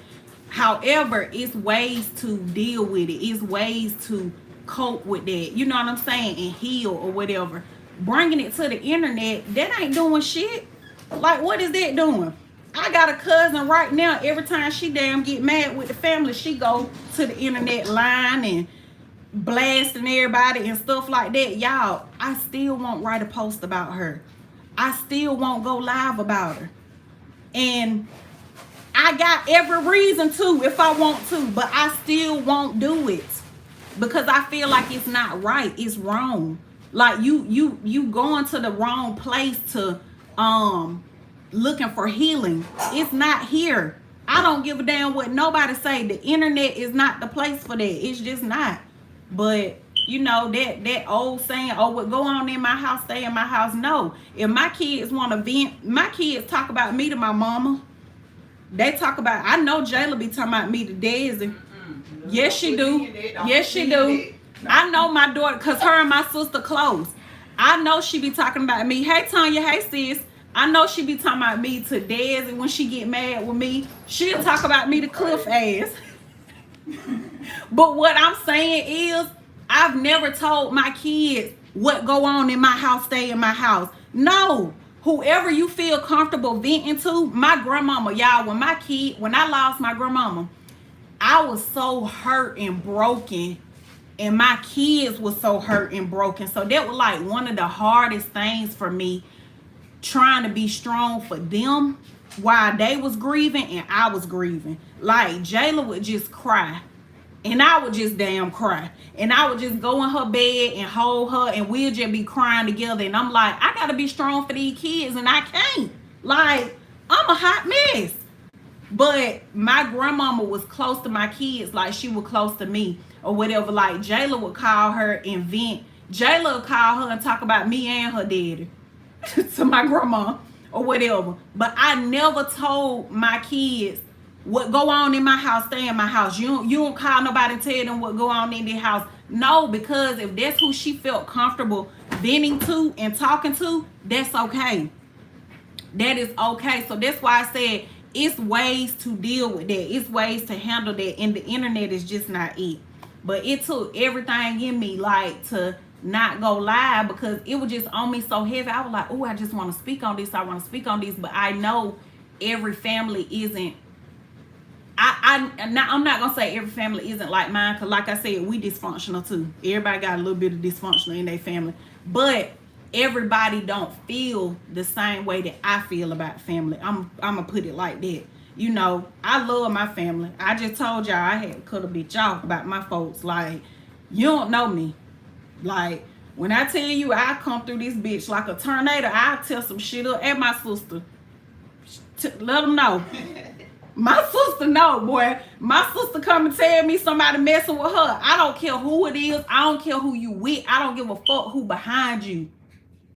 However, it's ways to deal with it. It's ways to cope with that. You know what I'm saying? And heal or whatever. Bringing it to the internet, that ain't doing shit. Like, what is that doing? I got a cousin right now. Every time she damn get mad with the family, she go to the internet line and blasting everybody and stuff like that. Y'all, I still won't write a post about her. I still won't go live about her. And I got every reason to if I want to, but I still won't do it because I feel like it's not right. It's wrong. Like you going to the wrong place to looking for healing. It's not here. I don't give a damn what nobody say. The internet is not the place for that. It's just not. But you know, that old saying, oh, what go on in my house, stay in my house. No. If my kids want to vent, my kids talk about me to my mama. They talk about, I know Jayla be talking about me to Daisy. Yes, she do. Yes, she do. I know my daughter, because her and my sister close. I know she be talking about me. Hey, Tanya. Hey, sis. I know she be talking about me to Daisy when she get mad with me. She'll talk about me to Cliff ass. But what I'm saying is, I've never told my kids what go on in my house, stay in my house. No. Whoever you feel comfortable venting to, my grandmama, y'all, when I lost my grandmama, I was so hurt and broken, and my kids was so hurt and broken. So that was like one of the hardest things for me, trying to be strong for them while they was grieving and I was grieving. Like, Jayla would just cry. And I would just damn cry. And I would just go in her bed and hold her, and we'll just be crying together. And I'm like, I gotta be strong for these kids, and I can't. Like, I'm a hot mess. But my grandmama was close to my kids, like she was close to me or whatever. Like, Jayla would call her and vent. Jayla would call her and talk about me and her daddy to my grandma or whatever. But I never told my kids what go on in my house, stay in my house. You don't call nobody and tell them what go on in their house. No, because if that's who she felt comfortable venting to and talking to, that's okay. That is okay. So that's why I said it's ways to deal with that. It's ways to handle that. And the internet is just not it. But it took everything in me, like, to not go live because it was just on me so heavy. I was like, oh, I just want to speak on this. I want to speak on this. But I know every family isn't. I'm not gonna say every family isn't like mine, because like I said, we dysfunctional too. Everybody got a little bit of dysfunctional in their family, but everybody don't feel the same way that I feel about family. I'm gonna put it like that. You know, I love my family. I just told y'all I had to cut a bitch off about my folks. Like, you don't know me. Like, when I tell you I come through this bitch like a tornado, I'll tell some shit up at my sister. Let them know. My sister know, boy. My sister come and tell me somebody messing with her. I don't care who it is. I don't care who you with. I don't give a fuck who behind you.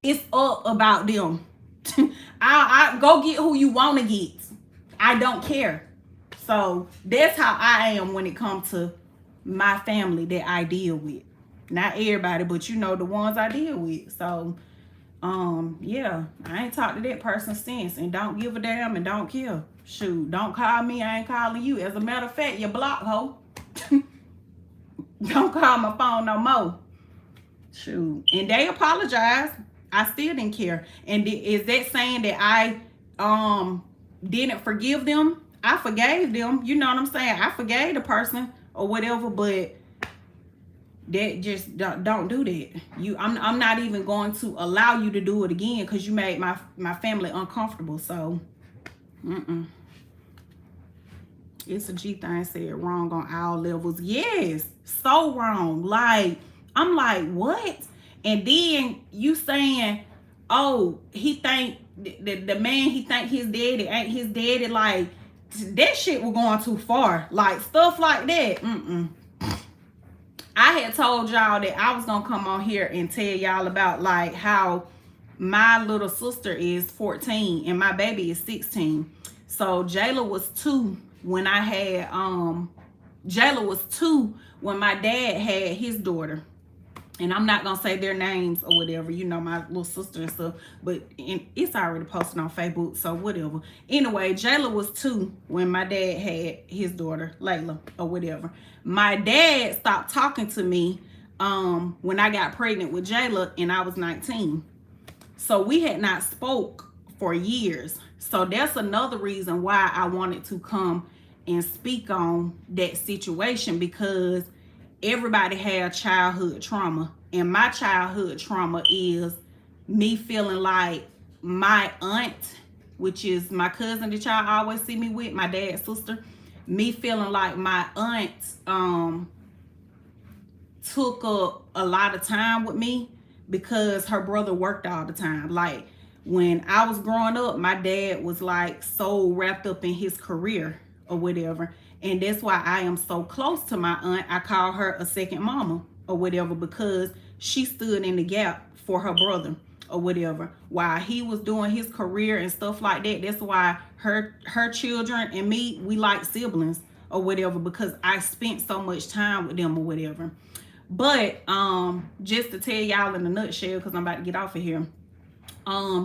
It's up about them. I go get who you want to get. I don't care. So that's how I am when it comes to my family that I deal with. Not everybody, but you know, the ones I deal with. So yeah, I ain't talked to that person since, and don't give a damn and don't care. Shoot, don't call me, I ain't calling you. As a matter of fact, you block, hoe. don't call my phone no more. Shoot. And they apologized. I still didn't care. And is that saying that I didn't forgive them? I forgave them. You know what I'm saying? I forgave the person or whatever, but that just don't do that. I'm not even going to allow you to do it again because you made my family uncomfortable. So it's a G thing said wrong on all levels. Yes, so wrong. Like, I'm like, what? And then you saying, oh, he think the man he think his daddy ain't his daddy. Like, that shit was going too far. Like, stuff like that. I had told y'all that I was gonna come on here and tell y'all about like how my little sister is 14 and my baby is 16. So Jayla was 2 when I had Jayla was 2 when my dad had his daughter. And I'm not gonna say their names or whatever, you know, my little sister and stuff, but it's already posted on Facebook, so whatever. Anyway, Jayla was 2 when my dad had his daughter, Layla, or whatever. My dad stopped talking to me when I got pregnant with Jayla and I was 19. So we had not spoke for years. So that's another reason why I wanted to come and speak on that situation, because everybody had childhood trauma, and my childhood trauma is me feeling like my aunt, which is my cousin that y'all always see me with, my dad's sister, me feeling like my aunt took up a lot of time with me because her brother worked all the time. Like, when I was growing up, my dad was like so wrapped up in his career or whatever. And that's why I am so close to my aunt. I call her a second mama or whatever, because she stood in the gap for her brother or whatever while he was doing his career and stuff like that. That's why her children and me, we like siblings or whatever, because I spent so much time with them or whatever. But just to tell y'all in a nutshell, because I'm about to get off of here,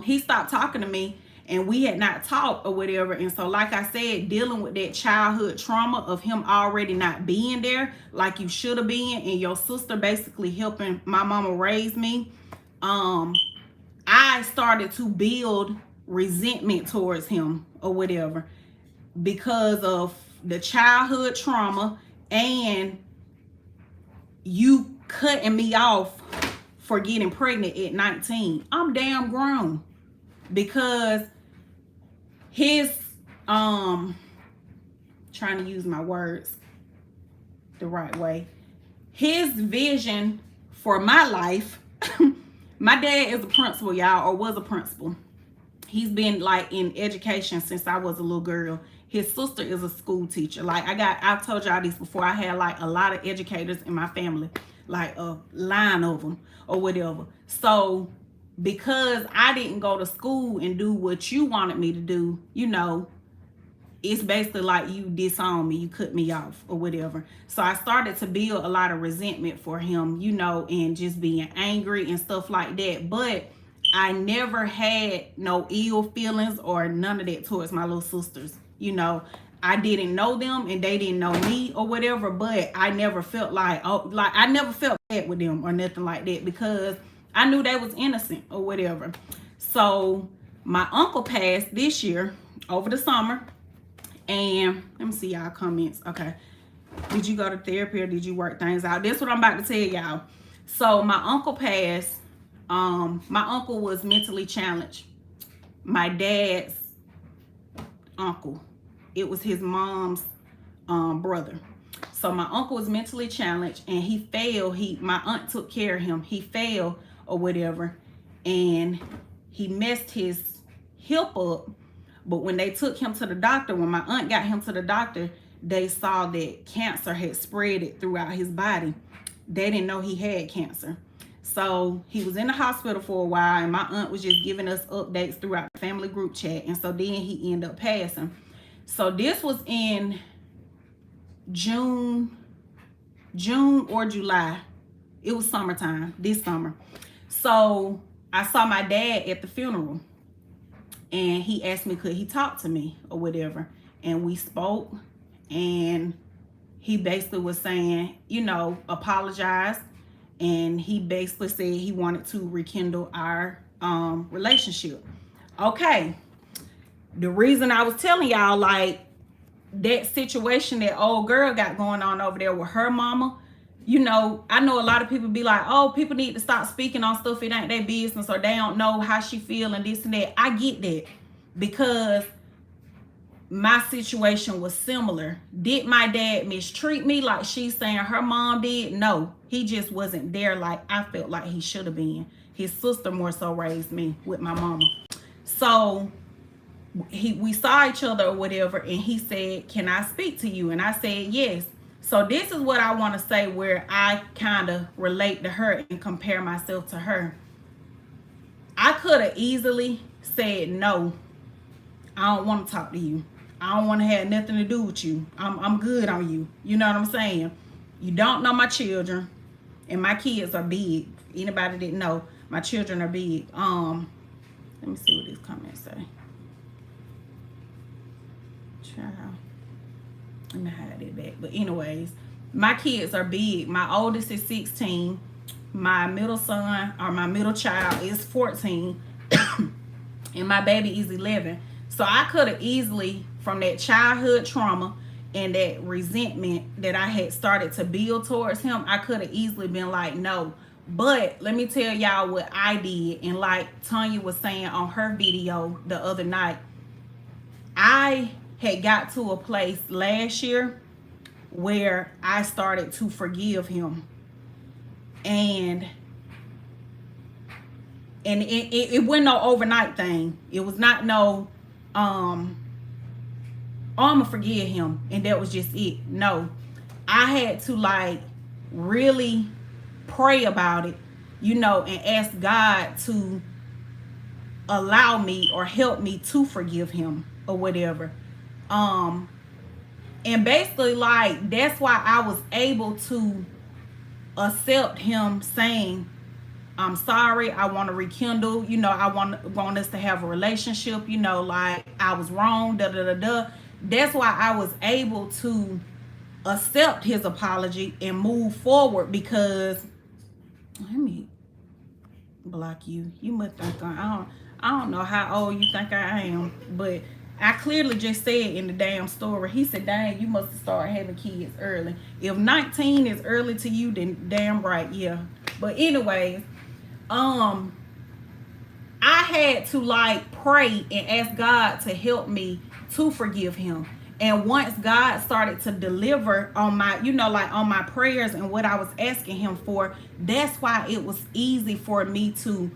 he stopped talking to me and we had not talked or whatever. And so, like I said, dealing with that childhood trauma of him already not being there like you should have been, and your sister basically helping my mama raise me, I started to build resentment towards him or whatever because of the childhood trauma and you cutting me off for getting pregnant at 19. I'm damn grown. Because his trying to use my words the right way, his vision for my life, my dad is a principal, y'all, or was a principal. He's been like in education since I was a little girl. His sister is a school teacher. Like, I've told y'all this before, I had like a lot of educators in my family, like a line of them or whatever. So because I didn't go to school and do what you wanted me to do, you know, it's basically like you disowned me, you cut me off or whatever. So I started to build a lot of resentment for him, you know, and just being angry and stuff like that. But I never had no ill feelings or none of that towards my little sisters. You know, I didn't know them and they didn't know me or whatever, but I never felt like, oh, like I never felt bad with them or nothing like that, because I knew they was innocent or whatever. So my uncle passed this year over the summer, and let me see y'all comments. Okay, did you go to therapy or did you work things out? That's what I'm about to tell y'all. So my uncle passed. My uncle was mentally challenged. My dad's uncle, it was his mom's brother. So my uncle was mentally challenged and he fell. My aunt took care of him. He fell or whatever, and he messed his hip up. But when they took him to the doctor, when my aunt got him to the doctor, they saw that cancer had spread it throughout his body. They didn't know he had cancer. So he was in the hospital for a while, and my aunt was just giving us updates throughout the family group chat. And so then he ended up passing. So this was in June or July. It was summertime, this summer. So I saw my dad at the funeral, and he asked me, could he talk to me or whatever? And we spoke, and he basically was saying, you know, apologize. And he basically said he wanted to rekindle our relationship. Okay. The reason I was telling y'all, like, that situation that old girl got going on over there with her mama, you know, I know a lot of people be like, oh, people need to stop speaking on stuff, it ain't their business, or they don't know how she feel and this and that. I get that, because my situation was similar. Did my dad mistreat me like she's saying her mom did? No, he just wasn't there like I felt like he should have been. His sister more so raised me with my mama. So we saw each other or whatever, and he said, can I speak to you? And I said yes. So this is what I want to say, where I kind of relate to her and compare myself to her. I could have easily said, no, I don't want to talk to you. I don't want to have nothing to do with you. I'm good on you. You know what I'm saying? You don't know my children, and my kids are big. Anybody didn't know, my children are big. Let me see what these comments say. Child. Let me hide it back. But anyways, my kids are big. My oldest is 16. My middle son, or my middle child, is 14. And my baby is 11. So I could have easily, from that childhood trauma and that resentment that I had started to build towards him, I could have easily been like, no. But let me tell y'all what I did. And like Tanya was saying on her video the other night, I had got to a place last year where I started to forgive him. And it wasn't no overnight thing. It was not no, I'm gonna forgive him and that was just it. No, I had to like really pray about it, you know, and ask God to allow me or help me to forgive him or whatever. And basically, like, that's why I was able to accept him saying, I'm sorry, I want to rekindle, you know, I want us to have a relationship, you know, like, I was wrong, That's why I was able to accept his apology and move forward, because let me block you. You must think I don't know how old you think I am, but I clearly just said in the damn story, he said, dang, you must have started having kids early. If 19 is early to you, then damn right, yeah. But anyways, I had to like pray and ask God to help me to forgive him. And once God started to deliver on my, you know, like on my prayers and what I was asking him for, that's why it was easy for me to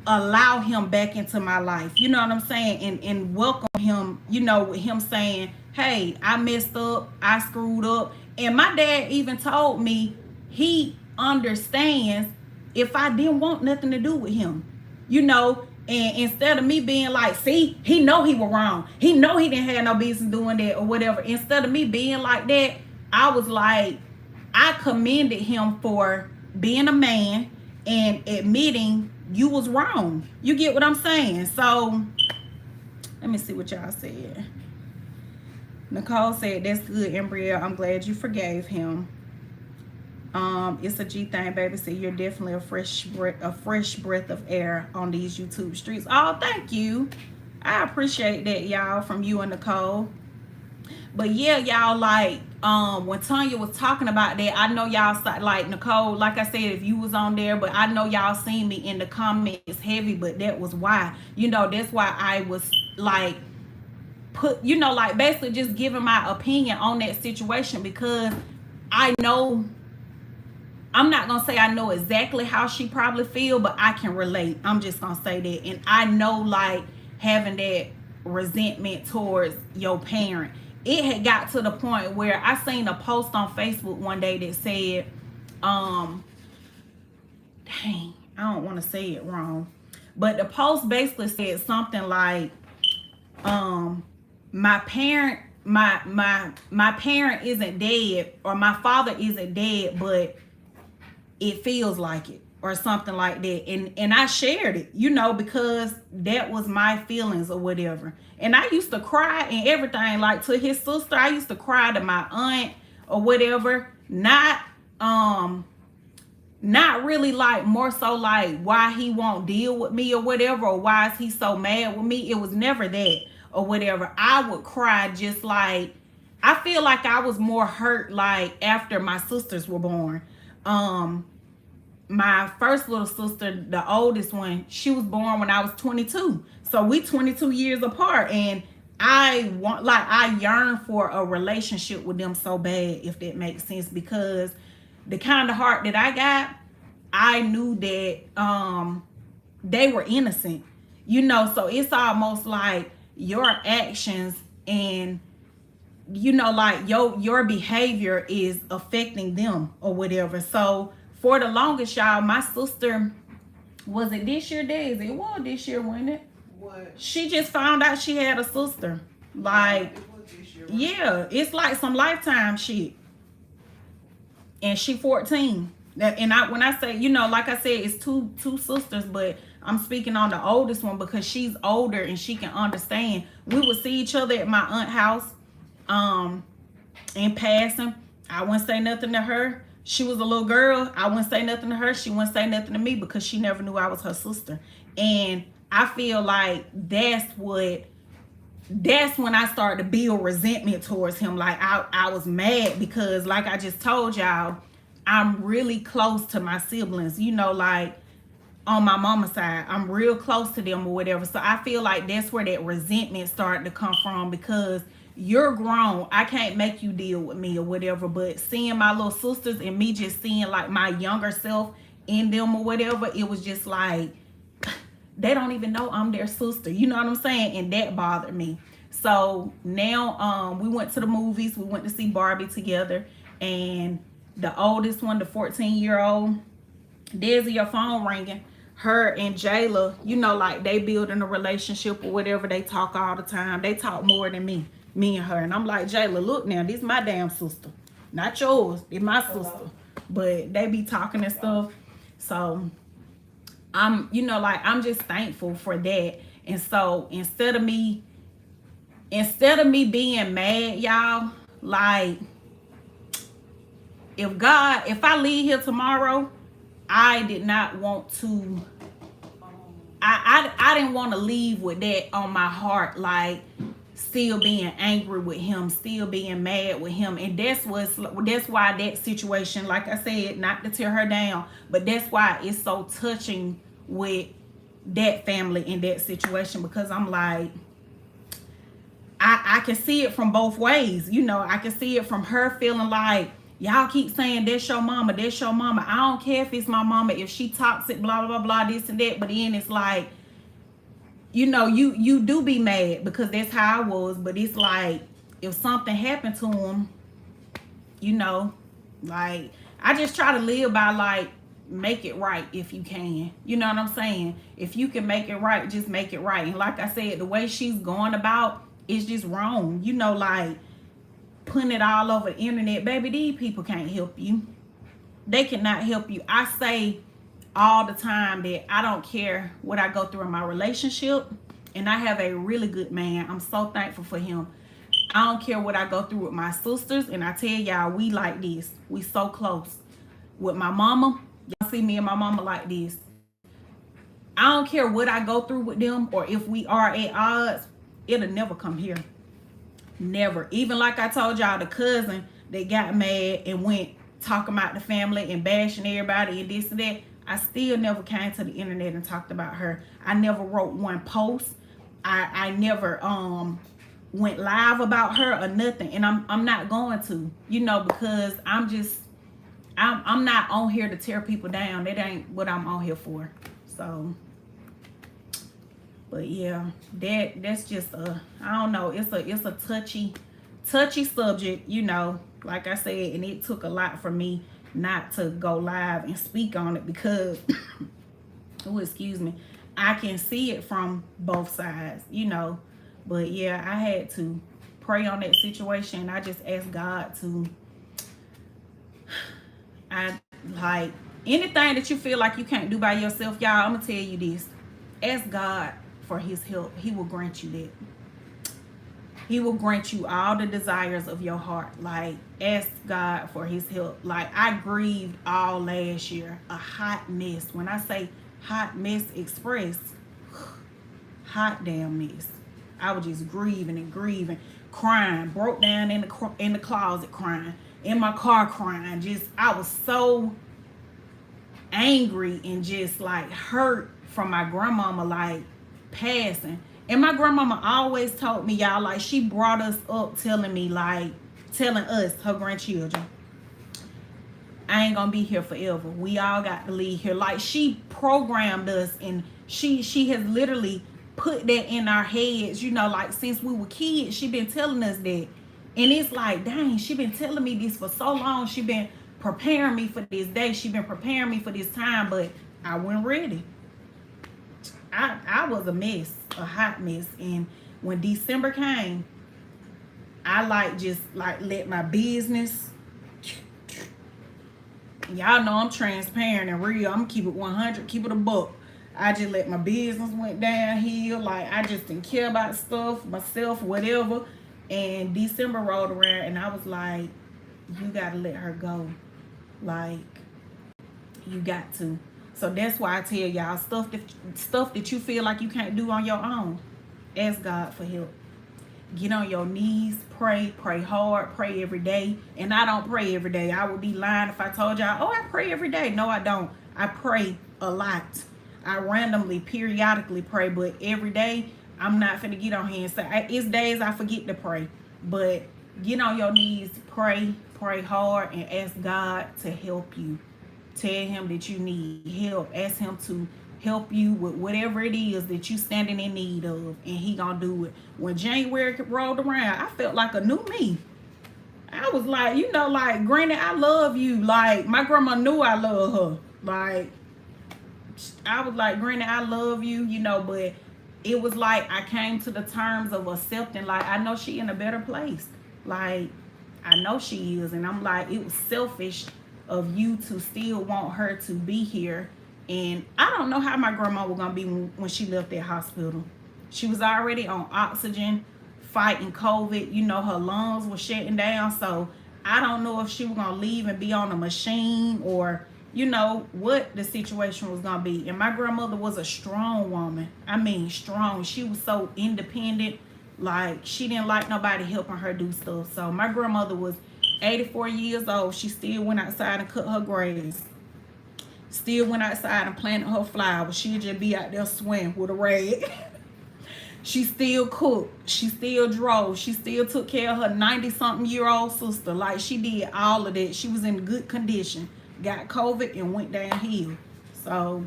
allow him back into my life. You know what I'm saying? And welcome him, you know, with him saying, hey, I messed up, I screwed up. And my dad even told me he understands if I didn't want nothing to do with him, you know. And instead of me being like, see, he know he was wrong, he know he didn't have no business doing that or whatever, instead of me being like that, I was like, I commended him for being a man and admitting you was wrong. You get what I'm saying? So let me see what y'all said. Nicole said, that's good, Embryo, I'm glad you forgave him. It's a G thing, baby. So you're definitely a fresh breath of air on these YouTube streets. Oh, thank you. I appreciate that, y'all, from you and Nicole. But yeah, y'all, like, when Tanya was talking about that, I know y'all, like, Nicole, like I said, if you was on there, but I know y'all seen me in the comments heavy, but that was why, you know, that's why I was like, you know, like, basically just giving my opinion on that situation, because I know, I'm not gonna say I know exactly how she probably feel, but I can relate. I'm just gonna say that. And I know, like, having that resentment towards your parent, it had got to the point where I seen a post on Facebook one day that said, dang, I don't want to say it wrong, but the post basically said something like, my parent isn't dead, or my father isn't dead, but it feels like it, or something like that. And I shared it, you know, because that was my feelings or whatever. And I used to cry and everything, like, to his sister. I used to cry to my aunt, or whatever. Not really like more so like why he won't deal with me or whatever, or why is he so mad with me. It was never that or whatever. I would cry just like, I feel like I was more hurt like after my sisters were born. My first little sister, the oldest one, she was born when I was 22. So we 22 years apart, and I yearn for a relationship with them so bad, if that makes sense, because the kind of heart that I got, I knew that they were innocent, you know. So it's almost like your actions and, you know, like your behavior is affecting them or whatever. So for the longest, y'all, my sister, was it this year, Days? It was this year, wasn't it? What? She just found out she had a sister. Like, It was this year. yeah, it's like some Lifetime shit. And she 14. And when I say, you know, like I said, it's two sisters, but I'm speaking on the oldest one because she's older and she can understand. We would see each other at my aunt's house, in passing. I wouldn't say nothing to her. She was a little girl. I wouldn't say nothing to her. She wouldn't say nothing to me because she never knew I was her sister. And I feel like that's when I started to build resentment towards him. Like I was mad because, like I just told y'all, I'm really close to my siblings, you know, like on my mama's side, I'm real close to them or whatever. So I feel like that's where that resentment started to come from, because you're grown. I can't make you deal with me or whatever. But seeing my little sisters and me just seeing like my younger self in them or whatever, it was just like, they don't even know I'm their sister. You know what I'm saying? And that bothered me. So now we went to the movies. We went to see Barbie together. And the oldest one, the 14-year-old, Desi, your phone ringing. Her and Jayla, you know, like they building a relationship or whatever. They talk all the time. They talk more than me and her. And I'm like, Jayla, look now, this is my damn sister. Not yours. It's my sister. But they be talking and stuff. So I'm, you know, like I'm just thankful for that. And so instead of me being mad, y'all, like if I leave here tomorrow, I did not want to, I didn't want to leave with that on my heart, like still being angry with him, still being mad with him. And that's why that situation, like I said, not to tear her down, but that's why it's so touching with that family in that situation, because I'm like, I can see it from both ways. You know, I can see it from her feeling like, y'all keep saying that's your mama, that's your mama. I don't care if it's my mama, if she toxic, blah, blah, blah, this and that. But then it's like, you know, you do be mad because that's how I was. But it's like, if something happened to him, you know, like, I just try to live by like, make it right if you can. You know what I'm saying? If you can make it right, just make it right. And like I said, the way she's going about is just wrong. You know, like putting it all over the internet. Baby, these people can't help you. They cannot help you. I say all the time that I don't care what I go through in my relationship, and I have a really good man. I'm so thankful for him. I don't care what I go through with my sisters, and I tell y'all, we like this. We so close. With my mama, y'all see me and my mama like this. I don't care what I go through with them, or if we are at odds, it'll never come here. Never. Even like I told y'all, the cousin that got mad and went talking about the family and bashing everybody and this and that, I still never came to the internet and talked about her. I never wrote one post. I never went live about her or nothing. And I'm not going to, you know, because I'm not on here to tear people down. That ain't what I'm on here for. So, but yeah, that's just I don't know, it's a touchy subject, you know, like I said, and it took a lot for me not to go live and speak on it because oh, excuse me, I can see it from both sides, you know. But yeah, I had to pray on that situation. I just asked God to, like anything that you feel like you can't do by yourself, y'all, I'm gonna tell you this: ask God for his help. He will grant you that. He will grant you all the desires of your heart. Like, ask God for his help. Like, I grieved all last year. A hot mess. When I say hot mess express, hot damn mess. I was just grieving and grieving, crying, broke down in the closet crying, in my car crying. Just, I was so angry and just like hurt from my grandmama like passing. And my grandmama always told me, y'all, like, she brought us up telling us, her grandchildren, I ain't gonna be here forever. We all got to leave here. Like, she programmed us, and she has literally put that in our heads, you know, like, since we were kids, she been telling us that. And it's like, dang, she been telling me this for so long. She been preparing me for this day. She been preparing me for this time, but I wasn't ready. I was a mess, a hot mess. And when December came, I just let my business, y'all know I'm transparent and real. I'm gonna keep it 100, keep it a buck. I just let my business went downhill. Like, I just didn't care about stuff, myself, whatever. And December rolled around, and I was like, you gotta let her go. Like, you got to. So that's why I tell y'all, stuff that you feel like you can't do on your own, ask God for help. Get on your knees, pray hard, pray every day. And I don't pray every day. I would be lying if I told y'all, oh, I pray every day. No, I don't. I pray a lot. I randomly, periodically pray, but every day, I'm not finna get on here and say, it's days I forget to pray. But get on your knees, pray hard, and ask God to help you. Tell him that you need help. Ask him to help you with whatever it is that you standing in need of, and he gonna do it. When January rolled around, I felt like a new me. I was like, you know, like, Granny, I love you. Like, my grandma knew I love her. Like, I was like, Granny, I love you, you know, but it was like I came to the terms of accepting, like, I know she in a better place. Like, I know she is. And I'm like, it was selfish of you to still want her to be here. And I don't know how my grandma was going to be when she left that hospital. She was already on oxygen, fighting COVID. You know, her lungs were shutting down. So I don't know if she was going to leave and be on a machine, or, you know, what the situation was going to be. And my grandmother was a strong woman. I mean, strong. She was so independent. Like, she didn't like nobody helping her do stuff. So my grandmother was 84 years old. She still went outside and cut her grass. Still went outside and planted her flowers. She'd just be out there swimming with a rag. She still cooked. She still drove. She still took care of her 90-something-year-old sister. Like, she did all of that. She was in good condition. Got COVID and went downhill. So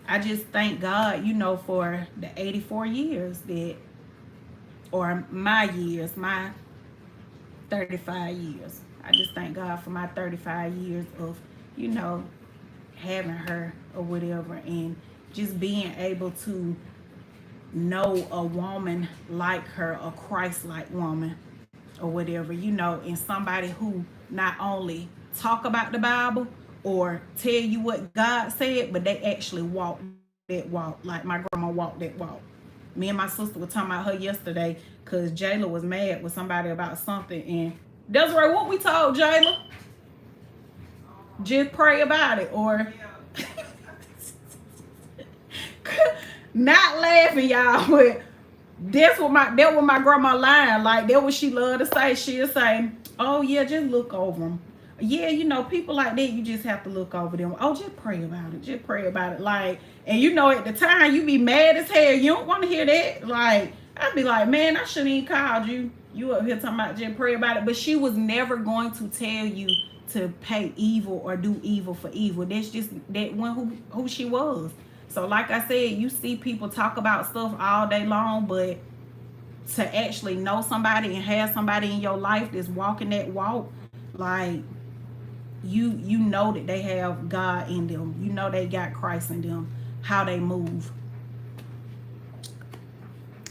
I just thank God, you know, for the 84 years that, or my years, my 35 years. I just thank God for my 35 years of, you know, having her or whatever, and just being able to know a woman like her, a Christ-like woman or whatever, you know, and somebody who not only talk about the Bible or tell you what God said, but they actually walk that walk. Like my grandma walked that walk. Me and my sister were talking about her yesterday because Jayla was mad with somebody about something, and Desiree, what we told Jayla? Just pray about it, or not laughing, y'all, but that was my grandma line. Like, that what she loved to say. She'll say, oh yeah, just look over them. Yeah, you know, people like that, you just have to look over them. Oh, just pray about it. Just pray about it. Like, and you know, at the time, you be mad as hell. You don't want to hear that. Like, I'd be like, man, I shouldn't even called you. You up here talking about just pray about it. But she was never going to tell you to pay evil or do evil for evil. That's just that one who she was. So like I said, you see people talk about stuff all day long, but to actually know somebody and have somebody in your life that's walking that walk, like, you know that they have God in them. You know they got Christ in them, how they move.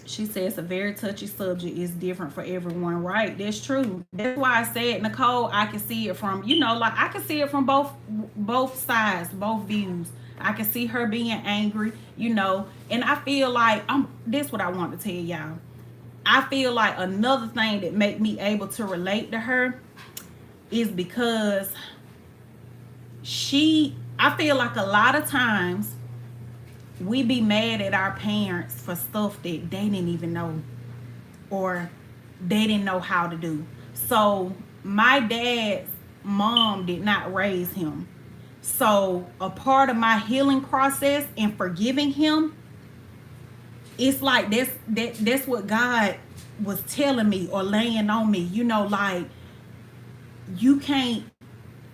She says a very touchy subject is different for everyone. Right, that's true. That's why I said, Nicole, I can see it from, you know, like, I can see it from both sides, both views. I can see her being angry, you know, and I feel like, this is what I want to tell y'all. I feel like another thing that make me able to relate to her is because I feel like a lot of times we be mad at our parents for stuff that they didn't even know or they didn't know how to do. So my dad's mom did not raise him. So a part of my healing process and forgiving him, it's like that's what God was telling me or laying on me. You know, like you can't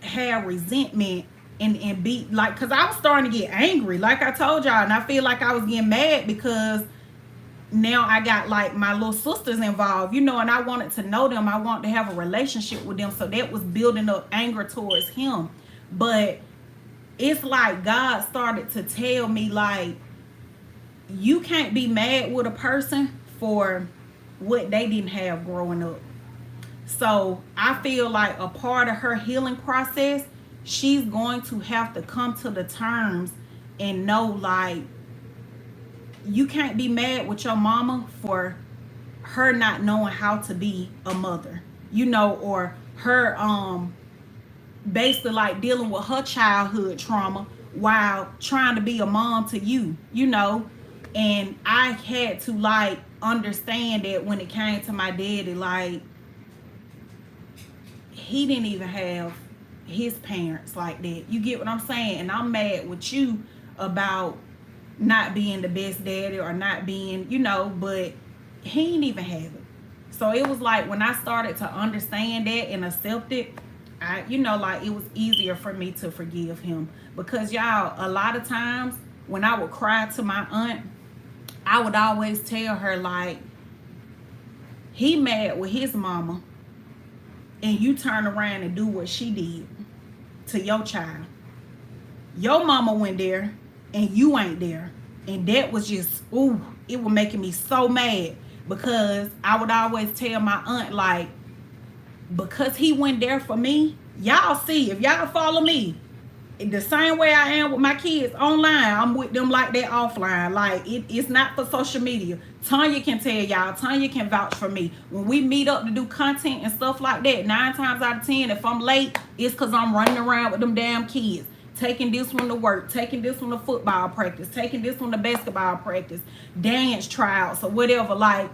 have resentment and be like, because I was starting to get angry, like I told y'all, and I feel like I was getting mad because now I got like my little sisters involved, you know, and I wanted to know them. I wanted to have a relationship with them. So that was building up anger towards him. But it's like God started to tell me, like, you can't be mad with a person for what they didn't have growing up. So I feel like a part of her healing process, she's going to have to come to the terms and know, like, you can't be mad with your mama for her not knowing how to be a mother, you know, or her basically like dealing with her childhood trauma while trying to be a mom to you, you know. And I had to like understand that when it came to my daddy, like, he didn't even have his parents like that. You get what I'm saying? And I'm mad with you about not being the best daddy or not being, you know, but he ain't even have it. So it was like when I started to understand that and accept it, I, you know, like it was easier for me to forgive him. Because y'all, a lot of times when I would cry to my aunt, I would always tell her, like, he mad with his mama and you turn around and do what she did to your child. Your mama went there and you ain't there. And that was just, ooh, it was making me so mad. Because I would always tell my aunt, like, because he went there for me, y'all see, if y'all follow me, the same way I am with my kids online, I'm with them like that offline. Like, it's not for social media. Tanya can tell y'all, Tanya can vouch for me. When we meet up to do content and stuff like that, 9 times out of 10, if I'm late, it's because I'm running around with them damn kids. Taking this one to work, taking this one to football practice, taking this one to basketball practice, dance tryouts or whatever. Like,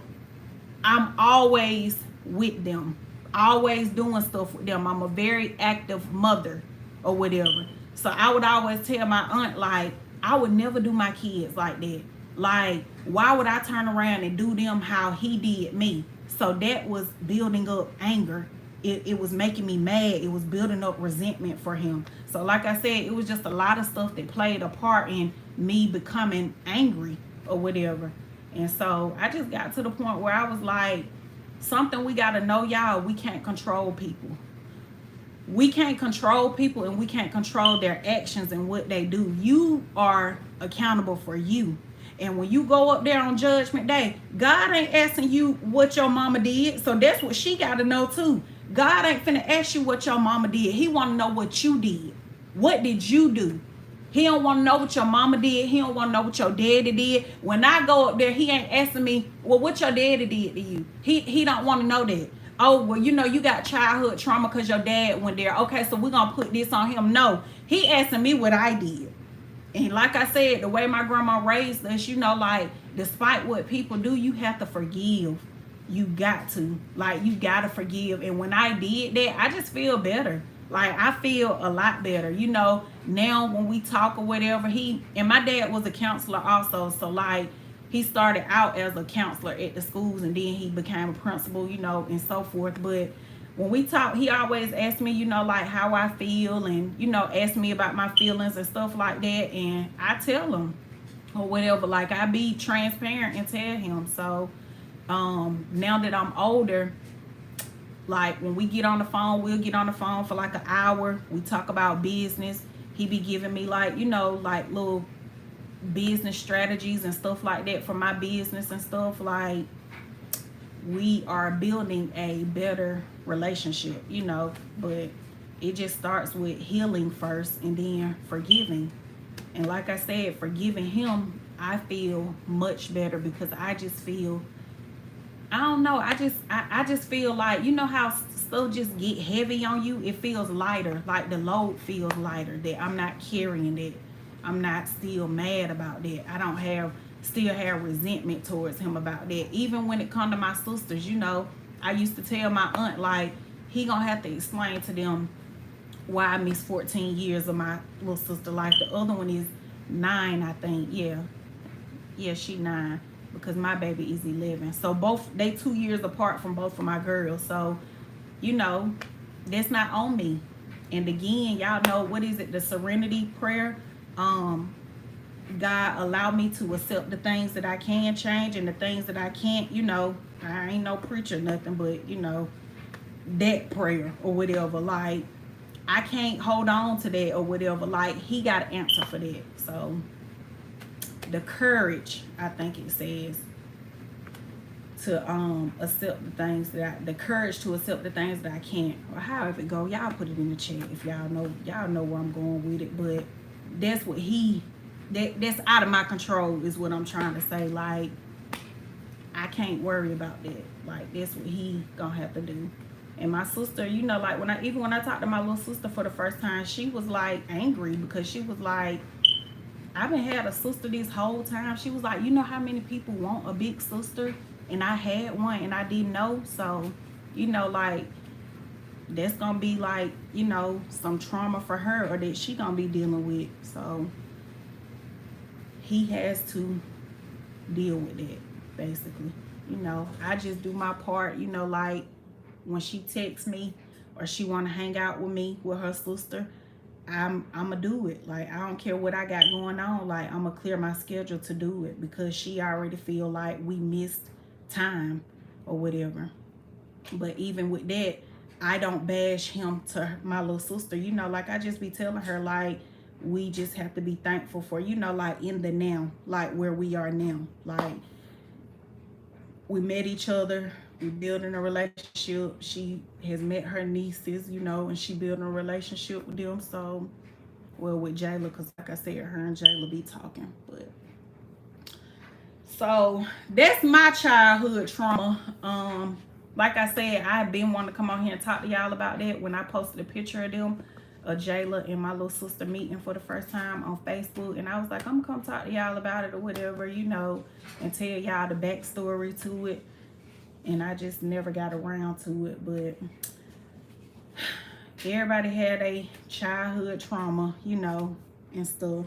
I'm always with them, always doing stuff with them. I'm a very active mother or whatever. So I would always tell my aunt, like, I would never do my kids like that. Like, why would I turn around and do them how he did me? So that was building up anger. It was making me mad. It was building up resentment for him. So like I said, it was just a lot of stuff that played a part in me becoming angry or whatever. And so I just got to the point where I was like, something we got to know, y'all, we can't control people. We can't control people and we can't control their actions and what they do. You are accountable for you. And when you go up there on Judgment Day, God ain't asking you what your mama did. So that's what she got to know too. God ain't finna ask you what your mama did. He want to know what you did. What did you do? He don't want to know what your mama did. He don't want to know what your daddy did. When I go up there, he ain't asking me, well, what your daddy did to you. He don't want to know that. Oh, well, you know, you got childhood trauma because your dad went there. Okay, so we're going to put this on him. No, he asking me what I did. And like I said, the way my grandma raised us, you know, like, despite what people do, you have to forgive. You got to. Like, you got to forgive. And when I did that, I just feel better. Like, I feel a lot better. You know, now when we talk or whatever, and my dad was a counselor also. So, like, he started out as a counselor at the schools and then he became a principal, you know, and so forth. But when we talk, he always asked me, you know, like how I feel and, you know, ask me about my feelings and stuff like that. And I tell him or whatever, like I be transparent and tell him. So now that I'm older, like when we get on the phone, we'll get on the phone for like an hour. We talk about business. He be giving me like, you know, like little business strategies and stuff like that for my business and stuff. Like, we are building a better relationship, you know, but it just starts with healing first and then forgiving. And like I said, forgiving him, I feel much better because I just feel I don't know. I just feel like, you know how stuff just get heavy on you? It feels lighter. Like the load feels lighter. That I'm not carrying that. I'm not still mad about that. I don't still have resentment towards him about that. Even when it come to my sisters, you know, I used to tell my aunt, like, he gonna have to explain to them why I missed 14 years of my little sister life. The other one is 9, I think. Yeah, she 9. Because my baby is 11. So they 2 years apart from both of my girls. So, you know, that's not on me. And again, y'all know, what is it? The serenity prayer. God, allow me to accept the things that I can change and the things that I can't. You know, I ain't no preacher, nothing, but, you know, that prayer or whatever. Like, I can't hold on to that or whatever. Like, he got an answer for that. So the courage, I think it says, to accept the things that the courage to accept the things that I can't, or however it go. Y'all put it in the chat if y'all know where I'm going with it. But that's what that's out of my control, is what I'm trying to say. Like, I can't worry about that. Like, that's what he gonna have to do. And my sister, you know, like when I talked to my little sister for the first time, she was like angry, because she was like, I've been had a sister this whole time. She was like, you know how many people want a big sister? And I had one and I didn't know. So, you know, like, that's gonna be like, you know, some trauma for her, or that she gonna be dealing with. So he has to deal with that, basically. You know, I just do my part. You know, like when she texts me or she wanna hang out with me with her sister, I'ma do it. Like, I don't care what I got going on. Like, I'ma clear my schedule to do it, because she already feel like we missed time or whatever. But even with that, I don't bash him to my little sister. You know, like, I just be telling her, like, we just have to be thankful for, you know, like, in the now, like where we are now. Like, we met each other, we building a relationship. She has met her nieces, you know, and she building a relationship with them. So, well, with Jayla, because like I said, her and Jayla be talking. But so that's my childhood trauma. Like I said, I've been wanting to come on here and talk to y'all about that when I posted a picture of them, Jayla and my little sister meeting for the first time on Facebook. And I was like, I'm gonna come talk to y'all about it or whatever, you know, and tell y'all the backstory to it. And I just never got around to it. But everybody had a childhood trauma, you know, and stuff.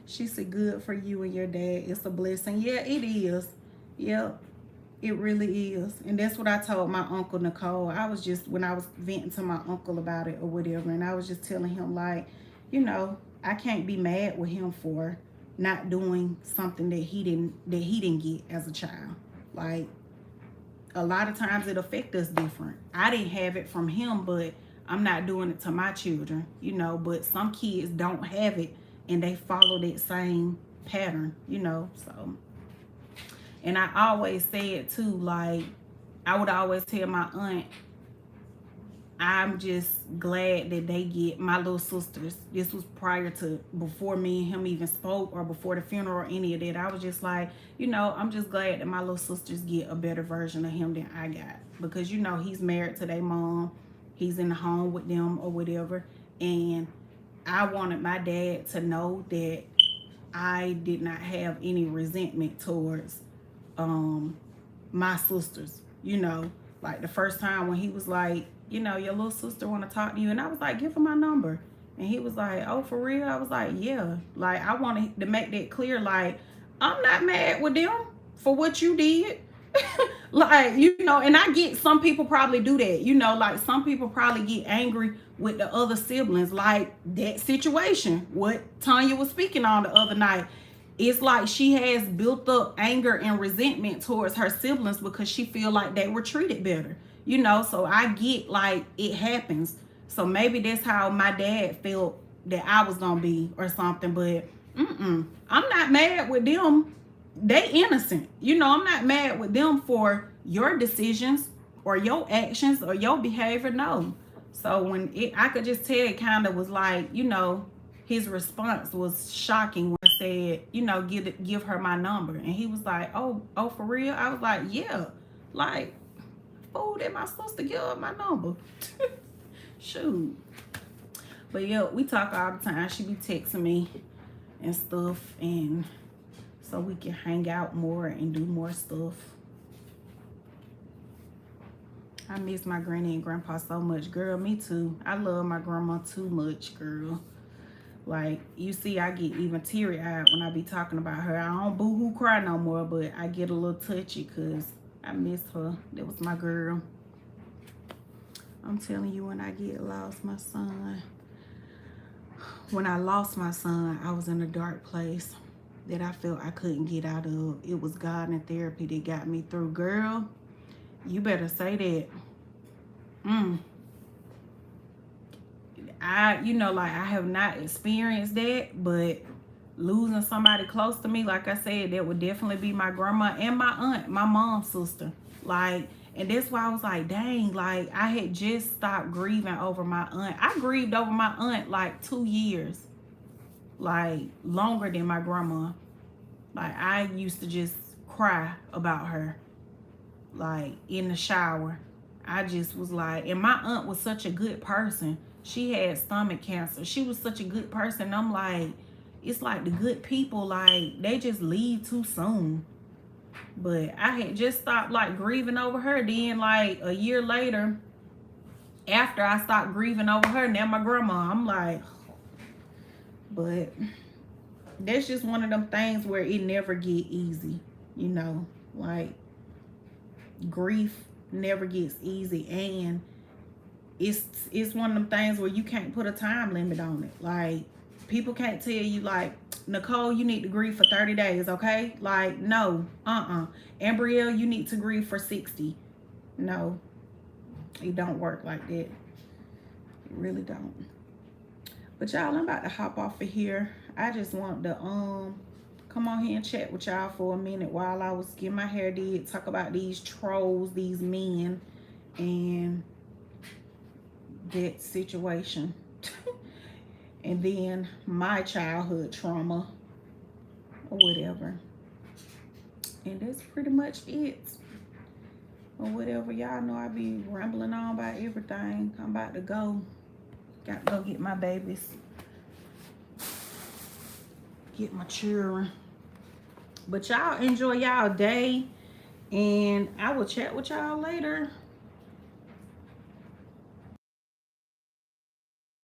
She said, good for you and your dad. It's a blessing. Yeah, it is. Yep, it really is. And that's what I told my uncle Nicole. I was just, when I was venting to my uncle about it or whatever, and I was just telling him, like, you know, I can't be mad with him for not doing something that he didn't get as a child. Like, a lot of times it affects us different. I didn't have it from him, but I'm not doing it to my children, you know. But some kids don't have it, and they follow that same pattern, you know. So, and I always said too, like, I would always tell my aunt, I'm just glad that they get my little sisters. This was prior to, before me and him even spoke, or before the funeral or any of that. I was just like, you know, I'm just glad that my little sisters get a better version of him than I got. Because, you know, he's married to their mom. He's in the home with them or whatever. And I wanted my dad to know that I did not have any resentment towards my sisters. You know, like the first time when he was like, you know, your little sister want to talk to you. And I was like, give her my number. And he was like, oh, for real? I was like, yeah. Like, I wanted to make that clear. Like, I'm not mad with them for what you did. Like, you know, and I get some people probably do that. You know, like, some people probably get angry with the other siblings. Like that situation, what Tanya was speaking on the other night. It's like she has built up anger and resentment towards her siblings because she feel like they were treated better. You know, so I get, like, it happens. So maybe that's how my dad felt that I was gonna be or something. But I'm not mad with them. They innocent. You know, I'm not mad with them for your decisions or your actions or your behavior. No. So when I could just tell, it kind of was like, you know, his response was shocking when said, you know, give her my number. And he was like, oh, for real? I was like, yeah. Like, fool, that my sister give her my number. Shoot. But yeah, we talk all the time. She be texting me and stuff, and so we can hang out more and do more stuff. I miss my granny and grandpa so much. Girl, me too. I love my grandma too much, girl. Like, you see, I get even teary-eyed when I be talking about her. I don't boo-hoo cry no more, but I get a little touchy because I miss her. That was my girl. I'm telling you, when I lost my son, when I lost my son, I was in a dark place that I felt I couldn't get out of. It was God and therapy that got me through. Girl, you better say that. I have not experienced that, but losing somebody close to me, like I said, that would definitely be my grandma and my aunt, my mom's sister. Like, and that's why I was like, dang, like, I had just stopped grieving over my aunt. I grieved over my aunt like 2 years, like longer than my grandma. Like, I used to just cry about her, like in the shower. I just was like, and my aunt was such a good person. She had stomach cancer. She was such a good person. I'm like, it's like the good people, like, they just leave too soon. But I had just stopped like grieving over her. Then like a year later, after I stopped grieving over her, now my grandma, I'm like, but that's just one of them things where it never get easy, you know, like grief never gets easy. And it's one of them things where you can't put a time limit on it. Like, people can't tell you like, Nicole, you need to grieve for 30 days, okay? Like, no, Ambrielle, you need to grieve for 60. No, it don't work like that. It really don't. But y'all, I'm about to hop off of here. I just want to come on here and chat with y'all for a minute while I was getting my hair did, talk about these trolls, these men, and that situation. And then my childhood trauma or whatever. And that's pretty much it. Or whatever. Y'all know I be rambling on about everything. I'm about to go. Got to go get my babies. Get my children. But y'all enjoy y'all day. And I will chat with y'all later.